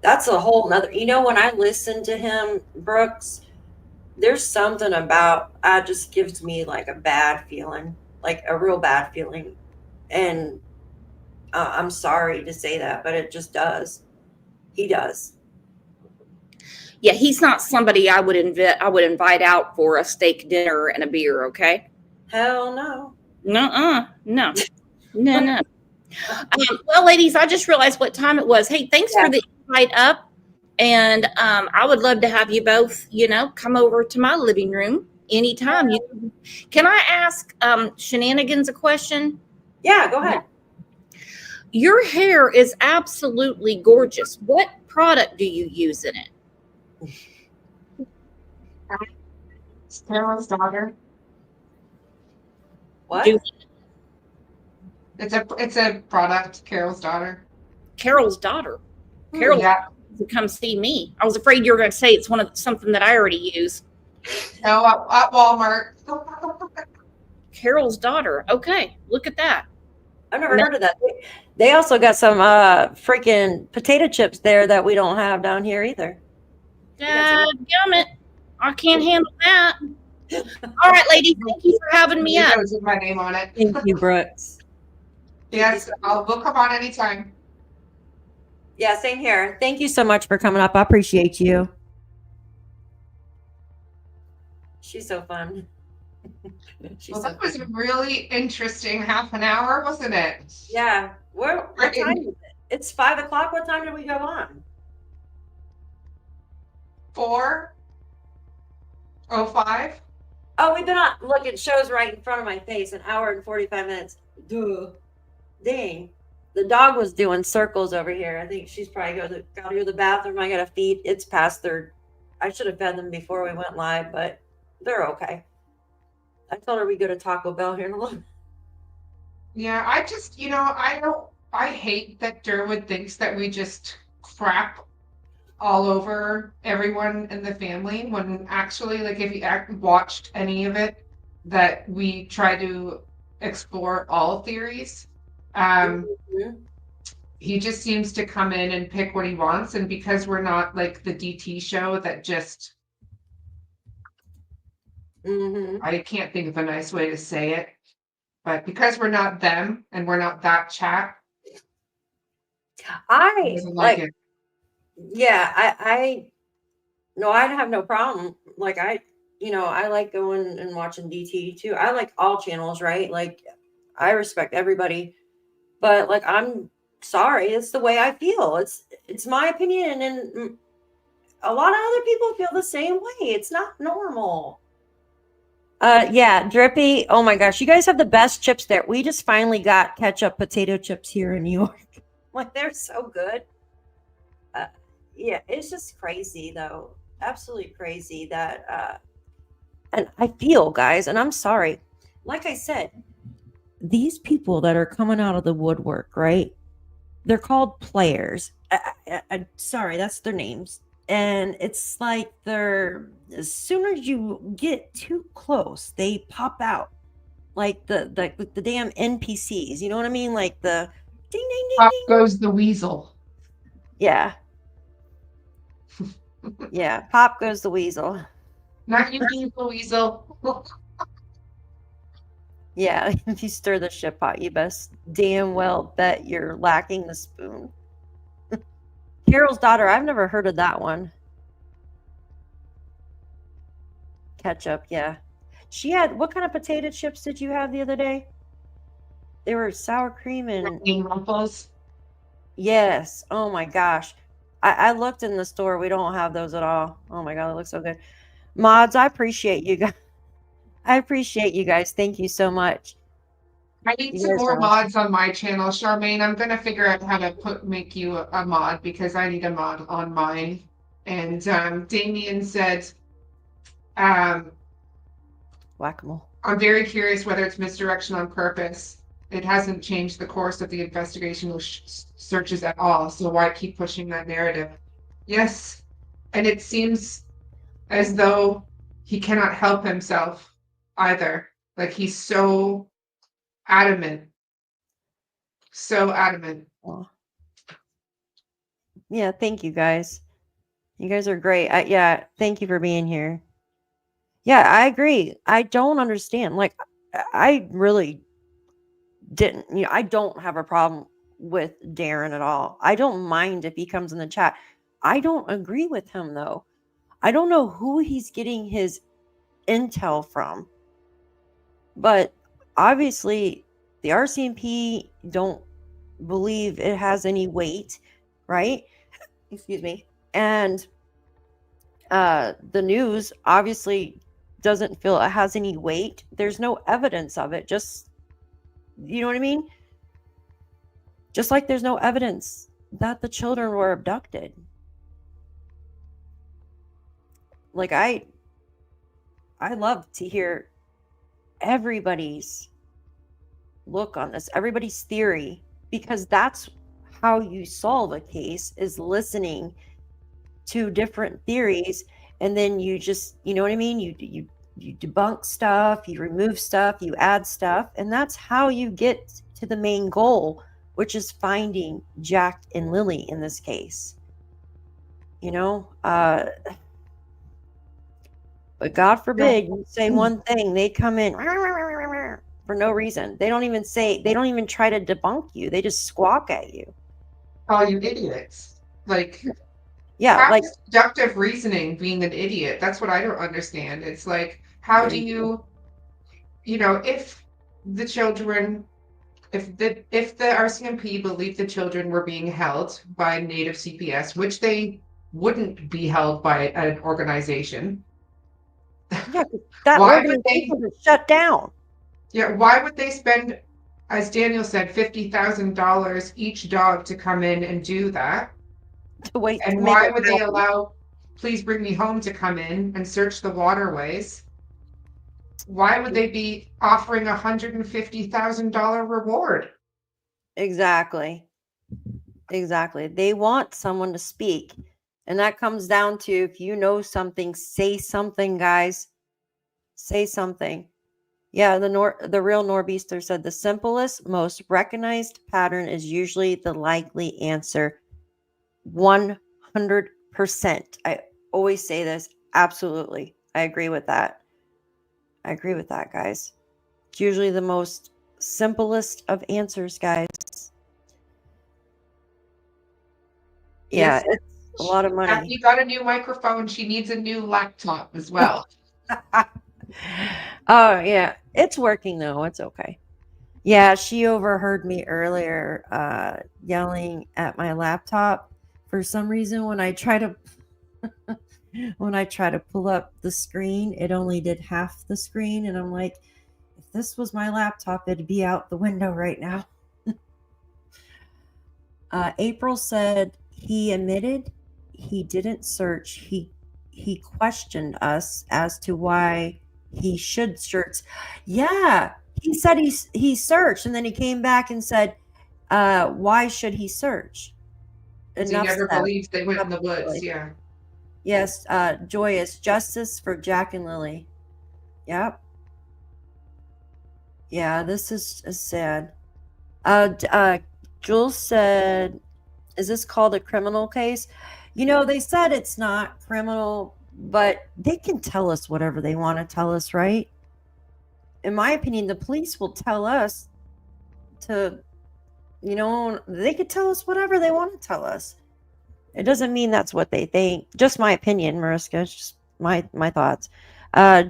That's a whole nother, when I listen to him, Brooks, there's something about, just gives me like a bad feeling, like a real bad feeling. And I'm sorry to say that, but it just does. He does. Yeah, he's not somebody I would invite out for a steak dinner and a beer, okay? Hell no. No. Well, ladies, I just realized what time it was. Hey, thanks for the invite up. And I would love to have you both, come over to my living room anytime. Can I ask Shenanigans a question? Yeah, go ahead. Your hair is absolutely gorgeous. What product do you use in it? Carol's daughter. What? It's a product, Carol's daughter. Carol's daughter. Carol, Yeah. to come see me. I was afraid you were going to say it's something that I already use. No, at Walmart. Carol's daughter. Okay, look at that. I've never No. heard of that. They also got some freaking potato chips there that we don't have down here either. Gummit. I can't handle that. All right, ladies, thank you for having me up. With my name on it. Thank you, Brooks. Yes, we'll come on anytime. Yeah, same here. Thank you so much for coming up. I appreciate you. She's so fun. She's Well, so that was a really interesting half an hour, wasn't it? Yeah. What time is it? It's 5 o'clock. What time did we go on? 4:05. Oh, we've been on. Look, it shows right in front of my face. An hour and 45 minutes. Duh. Dang. The dog was doing circles over here. I think she's probably got to go to the bathroom. I got to feed. It's past their. I should have fed them before we went live, but they're okay. I told her we go to Taco Bell here in a little. Yeah, I just, I hate that Derwood thinks that we just crap all over everyone in the family when actually, like, if you watched any of it, that we try to explore all theories. He just seems to come in and pick what he wants, and because we're not like the DT show that just I can't think of a nice way to say it, but because we're not them and we're not that chat, I doesn't like like it. Yeah, I'd have no problem. Like I like going and watching DT too. I like all channels, right? Like I respect everybody, but like I'm sorry, it's the way I feel. It's my opinion, and a lot of other people feel the same way. It's not normal. Yeah, Drippy. Oh my gosh, you guys have the best chips there. We just finally got ketchup potato chips here in New York. Like they're so good. Yeah, it's just crazy though. Absolutely crazy that and I feel, guys, and I'm sorry. Like I said, these people that are coming out of the woodwork, right? They're called players. Sorry, that's their names. And it's like as soon as you get too close, they pop out. Like the damn NPCs. You know what I mean? Like the ding ding ding Up ding. goes the weasel. Yeah. Yeah, pop goes the weasel. Not you, evil weasel. Yeah, if you stir the shit pot, you best damn well bet you're lacking the spoon. Carol's daughter, I've never heard of that one. Ketchup, yeah. She had, what kind of potato chips did you have the other day? They were sour cream and Ruffles. yes. Oh my gosh. I looked in the store. We don't have those at all. Oh my God, it looks so good. Mods, I appreciate you guys. I appreciate you guys. Thank you so much. I need You some guys more are mods on my channel, Charmaine. I'm gonna figure out how to make you a mod because I need a mod on mine. And Damien said, Whack-a-mole. I'm very curious whether it's misdirection on purpose. It hasn't changed the course of the investigational searches at all. So why keep pushing that narrative? Yes, and it seems as though he cannot help himself either. Like he's so adamant. So adamant. Oh. Yeah, thank you guys. You guys are great. Yeah, thank you for being here. Yeah, I agree. I don't understand. Like, I really didn't, I don't have a problem with Darren at all. I don't mind if he comes in the chat. I don't agree with him though. I don't know who he's getting his intel from. But obviously the RCMP don't believe it has any weight, right? Excuse me. And the news obviously doesn't feel it has any weight. There's no evidence of it. Just, you know what I mean? Just like there's no evidence that the children were abducted. Like I love to hear everybody's look on this, everybody's theory, because that's how you solve a case, is listening to different theories, and then you just, you know what I mean, you debunk stuff, you remove stuff, you add stuff, and that's how you get to the main goal, which is finding Jack and Lilly in this case. You know, but God forbid you say one thing, they come in for no reason. They don't even try to debunk you. They just squawk at you. Oh, you idiots. Like, Yeah, how like is deductive reasoning being an idiot? That's what I don't understand. It's like, how do you know, if the children, if the RCMP believed the children were being held by Native CPS, which they wouldn't be held by an organization, yeah, that why would they? organization is shut down. Yeah, why would they spend, as Daniel said, $50,000 each dog to come in and do that? To wait to And make why it would they happen. allow Please Bring Me Home to come in and search the waterways? Why would they be offering $150,000 reward? Exactly. They want someone to speak. And that comes down to, if you know something, say something, guys. Say something. Yeah, the real Norbeaster said the simplest, most recognized pattern is usually the likely answer. 100%. I always say this. Absolutely. I agree with that. Guys. It's usually the most simplest of answers, guys. Yeah, Yes. it's a lot of money. Kathy got a new microphone. She needs a new laptop as well. Oh, yeah. It's working, though. It's okay. Yeah, she overheard me earlier yelling at my laptop. For some reason, when I try to pull up the screen, it only did half the screen, and I'm like, if this was my laptop, it'd be out the window right now. April said he admitted he didn't search. He questioned us as to why he should search. Yeah, he said he searched, and then he came back and said, why should he search? Because he never believes they went in the woods. Yeah. Yes, Joyous, justice for Jack and Lilly. Yep. Yeah, this is sad. Jules said, is this called a criminal case? You know, they said it's not criminal, but they can tell us whatever they want to tell us, right? In my opinion, the police will tell us to, you know, they could tell us whatever they want to tell us. It doesn't mean that's what they think. Just my opinion, Mariska. It's just my thoughts.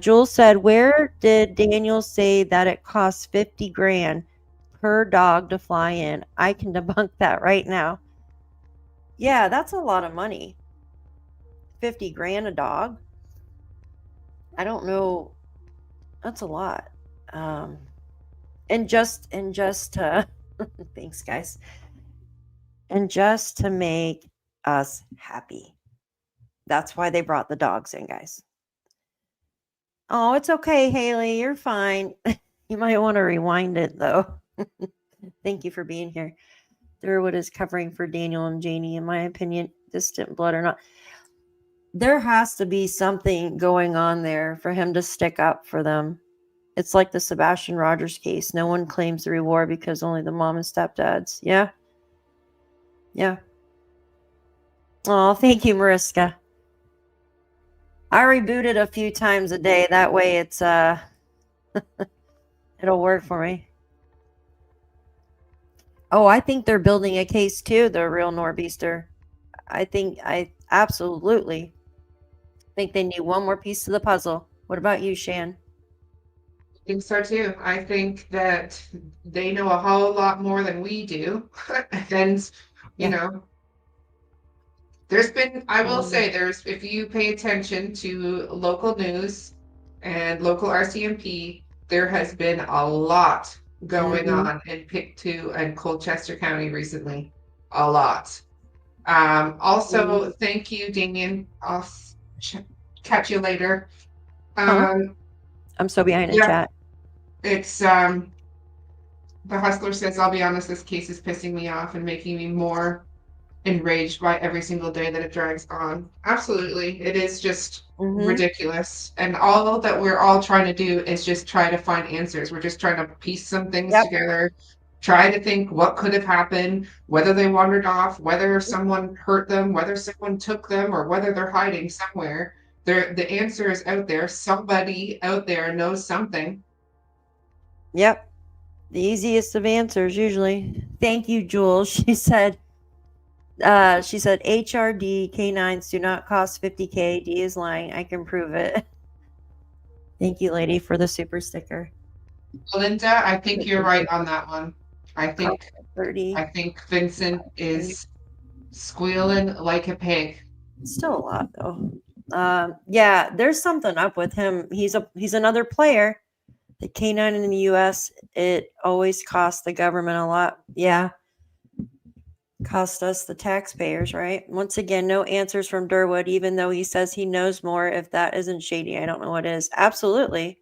Jules said, where did Daniel say that it costs 50 grand per dog to fly in? I can debunk that right now. Yeah, that's a lot of money. 50 grand a dog. I don't know. That's a lot. And just thanks, guys. And just to make us happy. That's why they brought the dogs in, guys. Oh, it's okay, Haley. You're fine. You might want to rewind it, though. Thank you for being here. Durwood is covering for Daniel and Janie, in my opinion, distant blood or not. There has to be something going on there for him to stick up for them. It's like the Sebastian Rogers case. No one claims the reward because only the mom and stepdads. Yeah. Yeah. Oh, thank you, Mariska. I reboot it a few times a day. That way it's it'll work for me. Oh, I think they're building a case too, the real Norbeaster. I absolutely think they need one more piece of the puzzle. What about you, Shan? I think so too. I think that they know a whole lot more than we do. And, you know, there's been, I will say, if you pay attention to local news and local RCMP, there has been a lot going on in PICTOU and Colchester County recently. A lot. Also, thank you, Damien. I'll catch you later. I'm so behind in chat. It's the Hustler says, I'll be honest, this case is pissing me off and making me more enraged by every single day that it drags on. Absolutely. It is just ridiculous. And all that we're all trying to do is just try to find answers. We're just trying to piece some things together, try to think what could have happened, whether they wandered off, whether someone hurt them, whether someone took them, or whether they're hiding somewhere. The answer is out there. Somebody out there knows something. Yep. The easiest of answers usually. Thank you, Jules. She said HRD canines do not cost 50K. D is lying. I can prove it. Thank you, lady, for the super sticker. Linda, I think you're right on that one. I think 30. Vincent is squealing like a pig. Still a lot though. Yeah, there's something up with him. He's another player. The canine in the US, it always costs the government a lot. Yeah. Cost us the taxpayers, right? Once again, no answers from Durwood, even though he says he knows more. If that isn't shady, I don't know what is. Absolutely.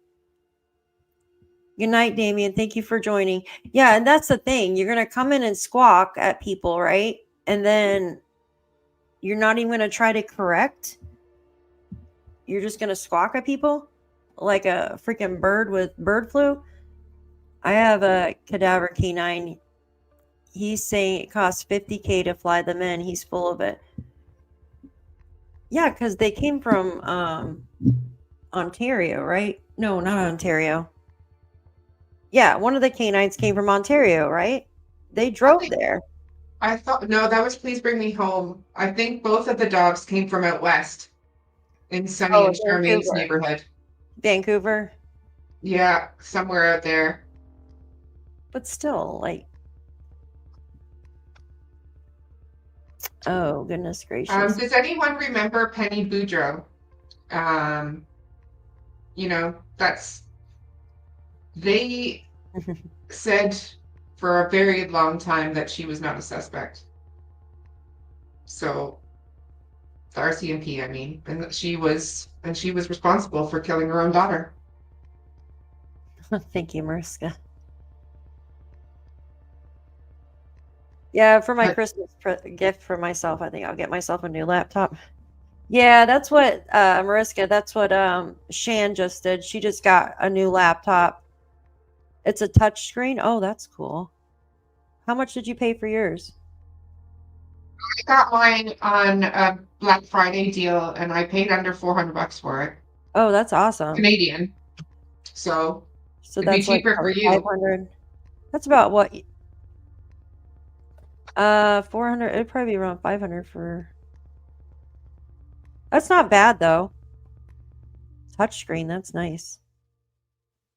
Good night, Damien. Thank you for joining. Yeah, and that's the thing. You're going to come in and squawk at people, right? And then you're not even going to try to correct. You're just going to squawk at people like a freaking bird with bird flu. I have a cadaver canine. He's saying it costs 50K to fly them in. He's full of it. Yeah, because they came from Ontario, right? No, not Ontario. Yeah, one of the canines came from Ontario, right? They drove there. I thought, no, that was Please Bring Me Home. I think both of the dogs came from out west in Sunny and Charmaine's Vancouver. neighborhood. Vancouver. Yeah, somewhere out there. But still, like, oh, goodness gracious. Does anyone remember Penny Boudreau? You know, they said for a very long time that she was not a suspect. So the RCMP, I mean, and she was responsible for killing her own daughter. Thank you, Mariska. Yeah, for my Christmas gift for myself, I think I'll get myself a new laptop. Yeah, that's what Mariska, that's what Shan just did. She just got a new laptop. It's a touch screen. Oh, that's cool. How much did you pay for yours? I got mine on a Black Friday deal, and I paid under $400 for it. Oh, that's awesome. Canadian. So it'd that's be cheaper like for you. 500. That's about what 400. It'd probably be around 500 for. That's not bad though. Touchscreen, that's nice.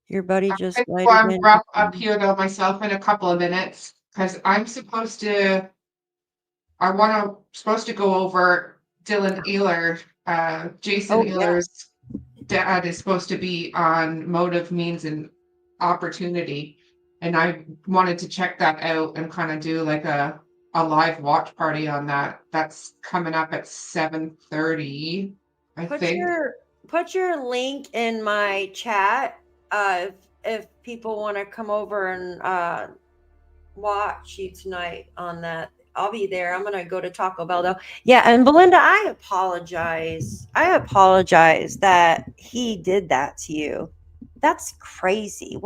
Your buddy just I'm wrap up here though myself in a couple of minutes because I'm supposed to go over Dylan Ehler. Jason Ehler's dad is supposed to be on Motive, Means, and Opportunity, and I wanted to check that out and kind of do like a live watch party on that. That's coming up at 7:30. I think. Put your link in my chat if people want to come over and watch you tonight on that. I'll be there. I'm gonna go to Taco Bell though. Yeah, and Belinda, I apologize. That he did that to you. That's crazy.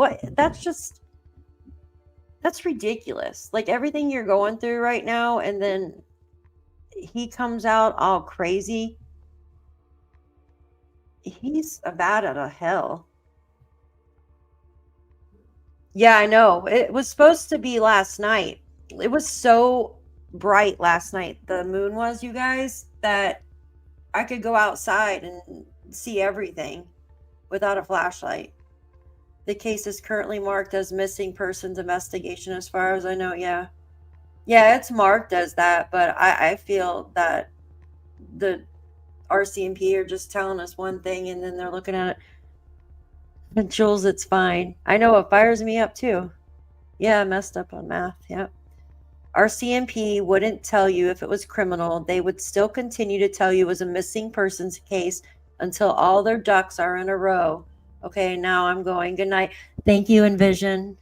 That's ridiculous. Like everything you're going through right now, and then he comes out all crazy. He's a bat out of hell. Yeah, I know. It was supposed to be last night. It was so bright last night. The moon was, you guys, that I could go outside and see everything without a flashlight. The case is currently marked as missing persons investigation as far as I know. Yeah, it's marked as that, but I feel that the RCMP are just telling us one thing and then they're looking at it. And Jules, it's fine. I know it fires me up too. Yeah, I messed up on math. Yeah. RCMP wouldn't tell you if it was criminal. They would still continue to tell you it was a missing persons case until all their ducks are in a row. Okay, now I'm going. Good night. Thank you, Envision.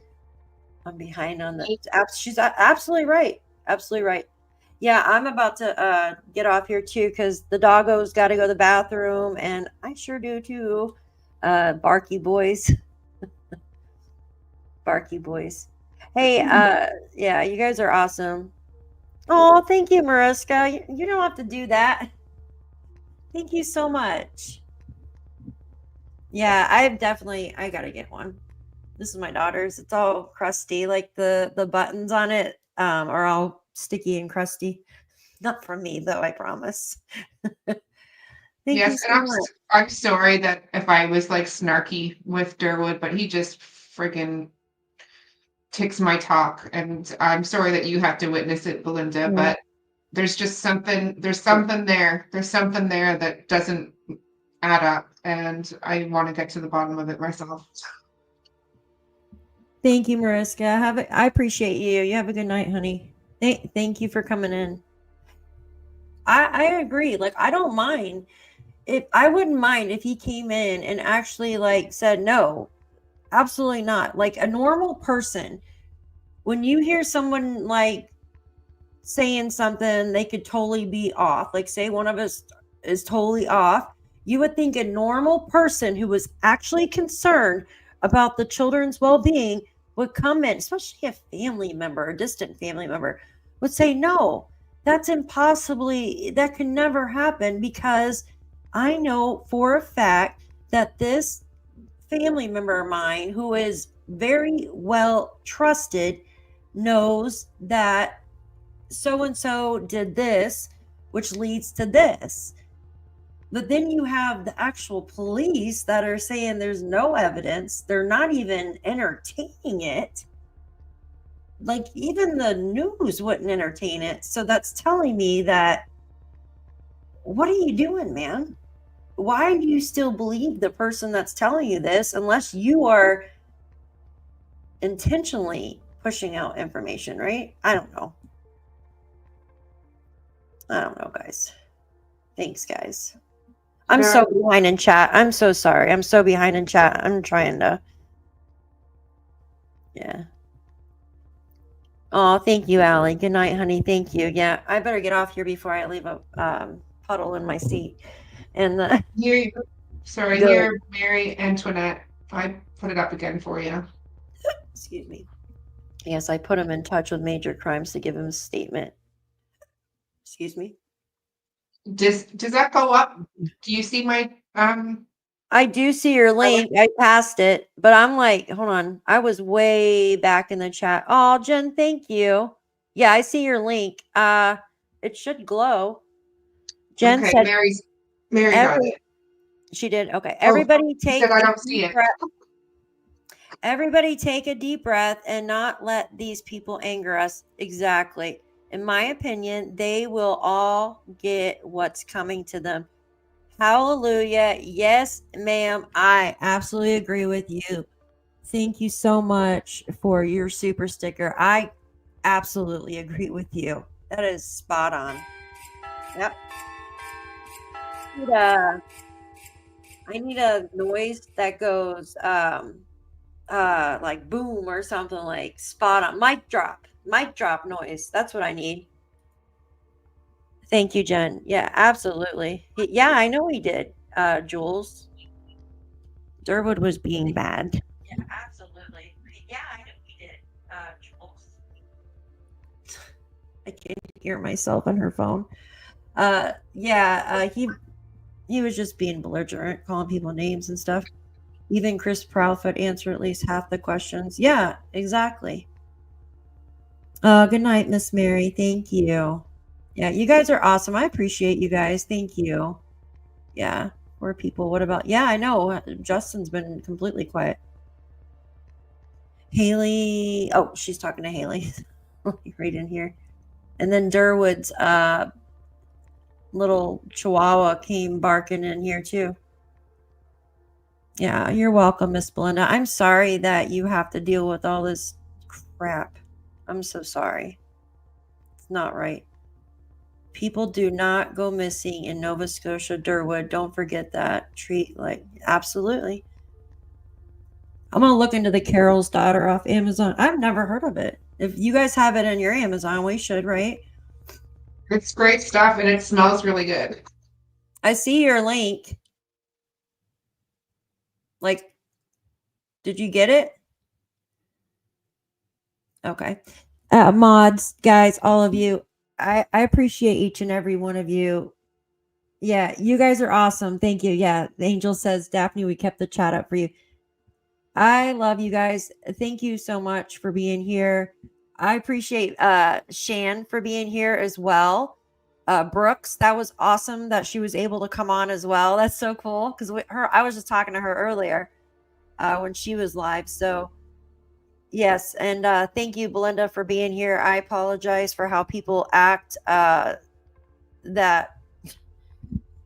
I'm behind on the apps. She's absolutely right. Absolutely right. Yeah, I'm about to get off here too because the doggo's got to go to the bathroom, and I sure do too. Barky boys. Barky boys. Hey, yeah, you guys are awesome. Oh, thank you, Mariska. You don't have to do that. Thank you so much. Yeah, I gotta get one. This is my daughter's. It's all crusty, like the buttons on it are all sticky and crusty. Not from me though, I promise. Thank you Yes, so and much. I'm sorry that if I was like snarky with Durwood, but he just freaking ticks my talk, and I'm sorry that you have to witness it, Belinda, Mm. but there's something there that doesn't add up, and I want to get to the bottom of it myself. Thank you, Mariska. I appreciate you. You have a good night, honey. Thank you for coming in. I agree. Like, I don't mind if I wouldn't mind if he came in and actually like said no, absolutely not. Like a normal person, when you hear someone like saying something, they could totally be off. Like, say one of us is totally off. You would think a normal person who was actually concerned about the children's well being would come in, especially a family member, a distant family member, would say, no, that's impossibly, that can never happen because I know for a fact that this family member of mine who is very well trusted knows that so and so did this, which leads to this. But then you have the actual police that are saying there's no evidence. They're not even entertaining it. Like, even the news wouldn't entertain it. So that's telling me that, what are you doing, man? Why do you still believe the person that's telling you this unless you are intentionally pushing out information, right? I don't know. I don't know, guys. Thanks, guys. I'm so behind in chat. I'm so sorry. I'm so behind in chat. I'm trying to. Yeah. Oh, thank you, Allie. Good night, honey. Thank you. Yeah, I better get off here before I leave a puddle in my seat. And Here, sorry, Good. here, Mary Antoinette. I put it up again for you. Excuse me. Yes, I put him in touch with major crimes to give him a statement. Excuse me. Does that go up? Do you see my I do see your link. I passed it, but I'm like, hold on. I was way back in the chat. Oh, Jen, thank you. Yeah, I see your link. It should glow. Jen okay, said Mary got every it. she did. Okay. Oh, Everybody she take said I a don't see deep it. breath. Everybody take a deep breath and not let these people anger us. Exactly. In my opinion, they will all get what's coming to them. Hallelujah. Yes, ma'am. I absolutely agree with you. Thank you so much for your super sticker. I absolutely agree with you. That is spot on. Yep. I need a noise that goes like boom or something, like spot on. Mic drop noise. That's what I need. Thank you, Jen. Yeah, absolutely. Yeah, I know he did. Jules Durwood was being bad. Yeah, absolutely. Yeah, I know he did. Jules. I can't hear myself on her phone. He was just being belligerent, calling people names and stuff. Even Chris Proudfoot answered at least half the questions. Yeah, exactly. Good night, Miss Mary. Thank you. Yeah, you guys are awesome. I appreciate you guys. Thank you. Yeah, poor people. What about? Yeah, I know. Justin's been completely quiet. Haley. Oh, she's talking to Haley. Right in here. And then Durwood's little chihuahua came barking in here too. Yeah, you're welcome, Miss Belinda. I'm sorry that you have to deal with all this crap. I'm so sorry. It's not right. People do not go missing in Nova Scotia, Durwood. Don't forget that. Treat like absolutely. I'm gonna look into the Carol's Daughter off Amazon. I've never heard of it. If you guys have it in your Amazon, we should, right? It's great stuff and it smells really good. I see your link. Like, did you get it? Okay. Mods, guys, all of you, I appreciate each and every one of you. Yeah, you guys are awesome. Thank you. Yeah, the Angel says, Daphne, we kept the chat up for you. I love you guys. Thank you so much for being here. I appreciate Shan for being here as well. Brooks, that was awesome that she was able to come on as well. That's so cool because I was just talking to her earlier when she was live. So yes, and thank you, Belinda, for being here. I apologize for how people act. That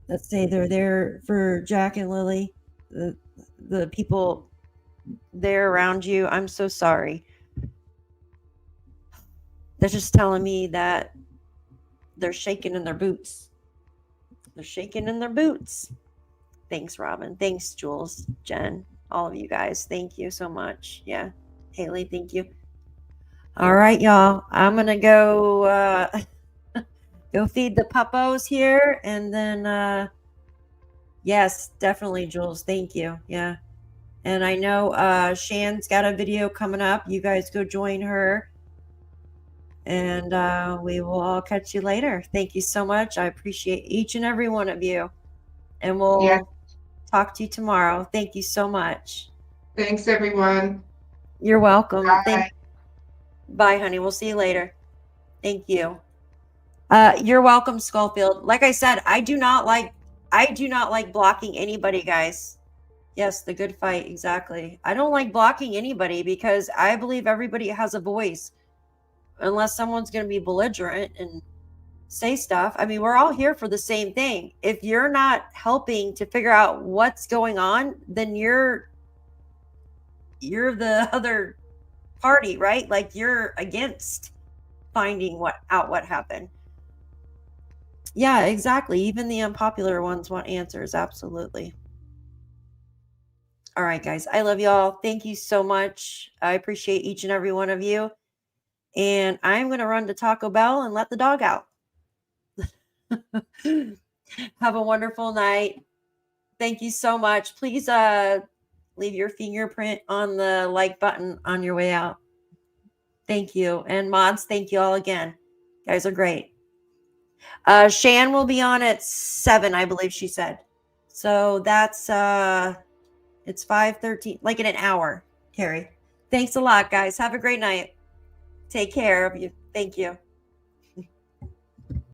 let's say they're there for Jack and Lilly, the people there around you. I'm so sorry. They're just telling me that they're shaking in their boots. They're shaking in their boots. Thanks, Robin. Thanks, Jules, Jen, all of you guys. Thank you so much. Yeah. Haley, thank you. All right, y'all. I'm gonna go go feed the puppos here, and then yes, definitely, Jules. Thank you. Yeah. And I know Shan's got a video coming up. You guys go join her. And we will all catch you later. Thank you so much. I appreciate each and every one of you. And we'll Yeah. talk to you tomorrow. Thank you so much. Thanks, everyone. You're welcome. Bye. Bye, honey. We'll see you later. Thank you. You're welcome, Schofield. Like I said, I do not like blocking anybody, guys. Yes, the good fight, exactly. I don't like blocking anybody because I believe everybody has a voice. Unless someone's going to be belligerent and say stuff. I mean, we're all here for the same thing. If you're not helping to figure out what's going on, then you're the other party, right? Like you're against finding what happened. Yeah, exactly. Even the unpopular ones want answers. Absolutely. All right, guys. I love y'all. Thank you so much. I appreciate each and every one of you. And I'm going to run to Taco Bell and let the dog out. Have a wonderful night. Thank you so much. Please leave your fingerprint on the like button on your way out. Thank you. And mods, thank you all again. You guys are great. Shan will be on at 7, I believe she said. So that's it's 5:13, like in an hour, Carrie. Thanks a lot, guys. Have a great night. Take care of you. Thank you.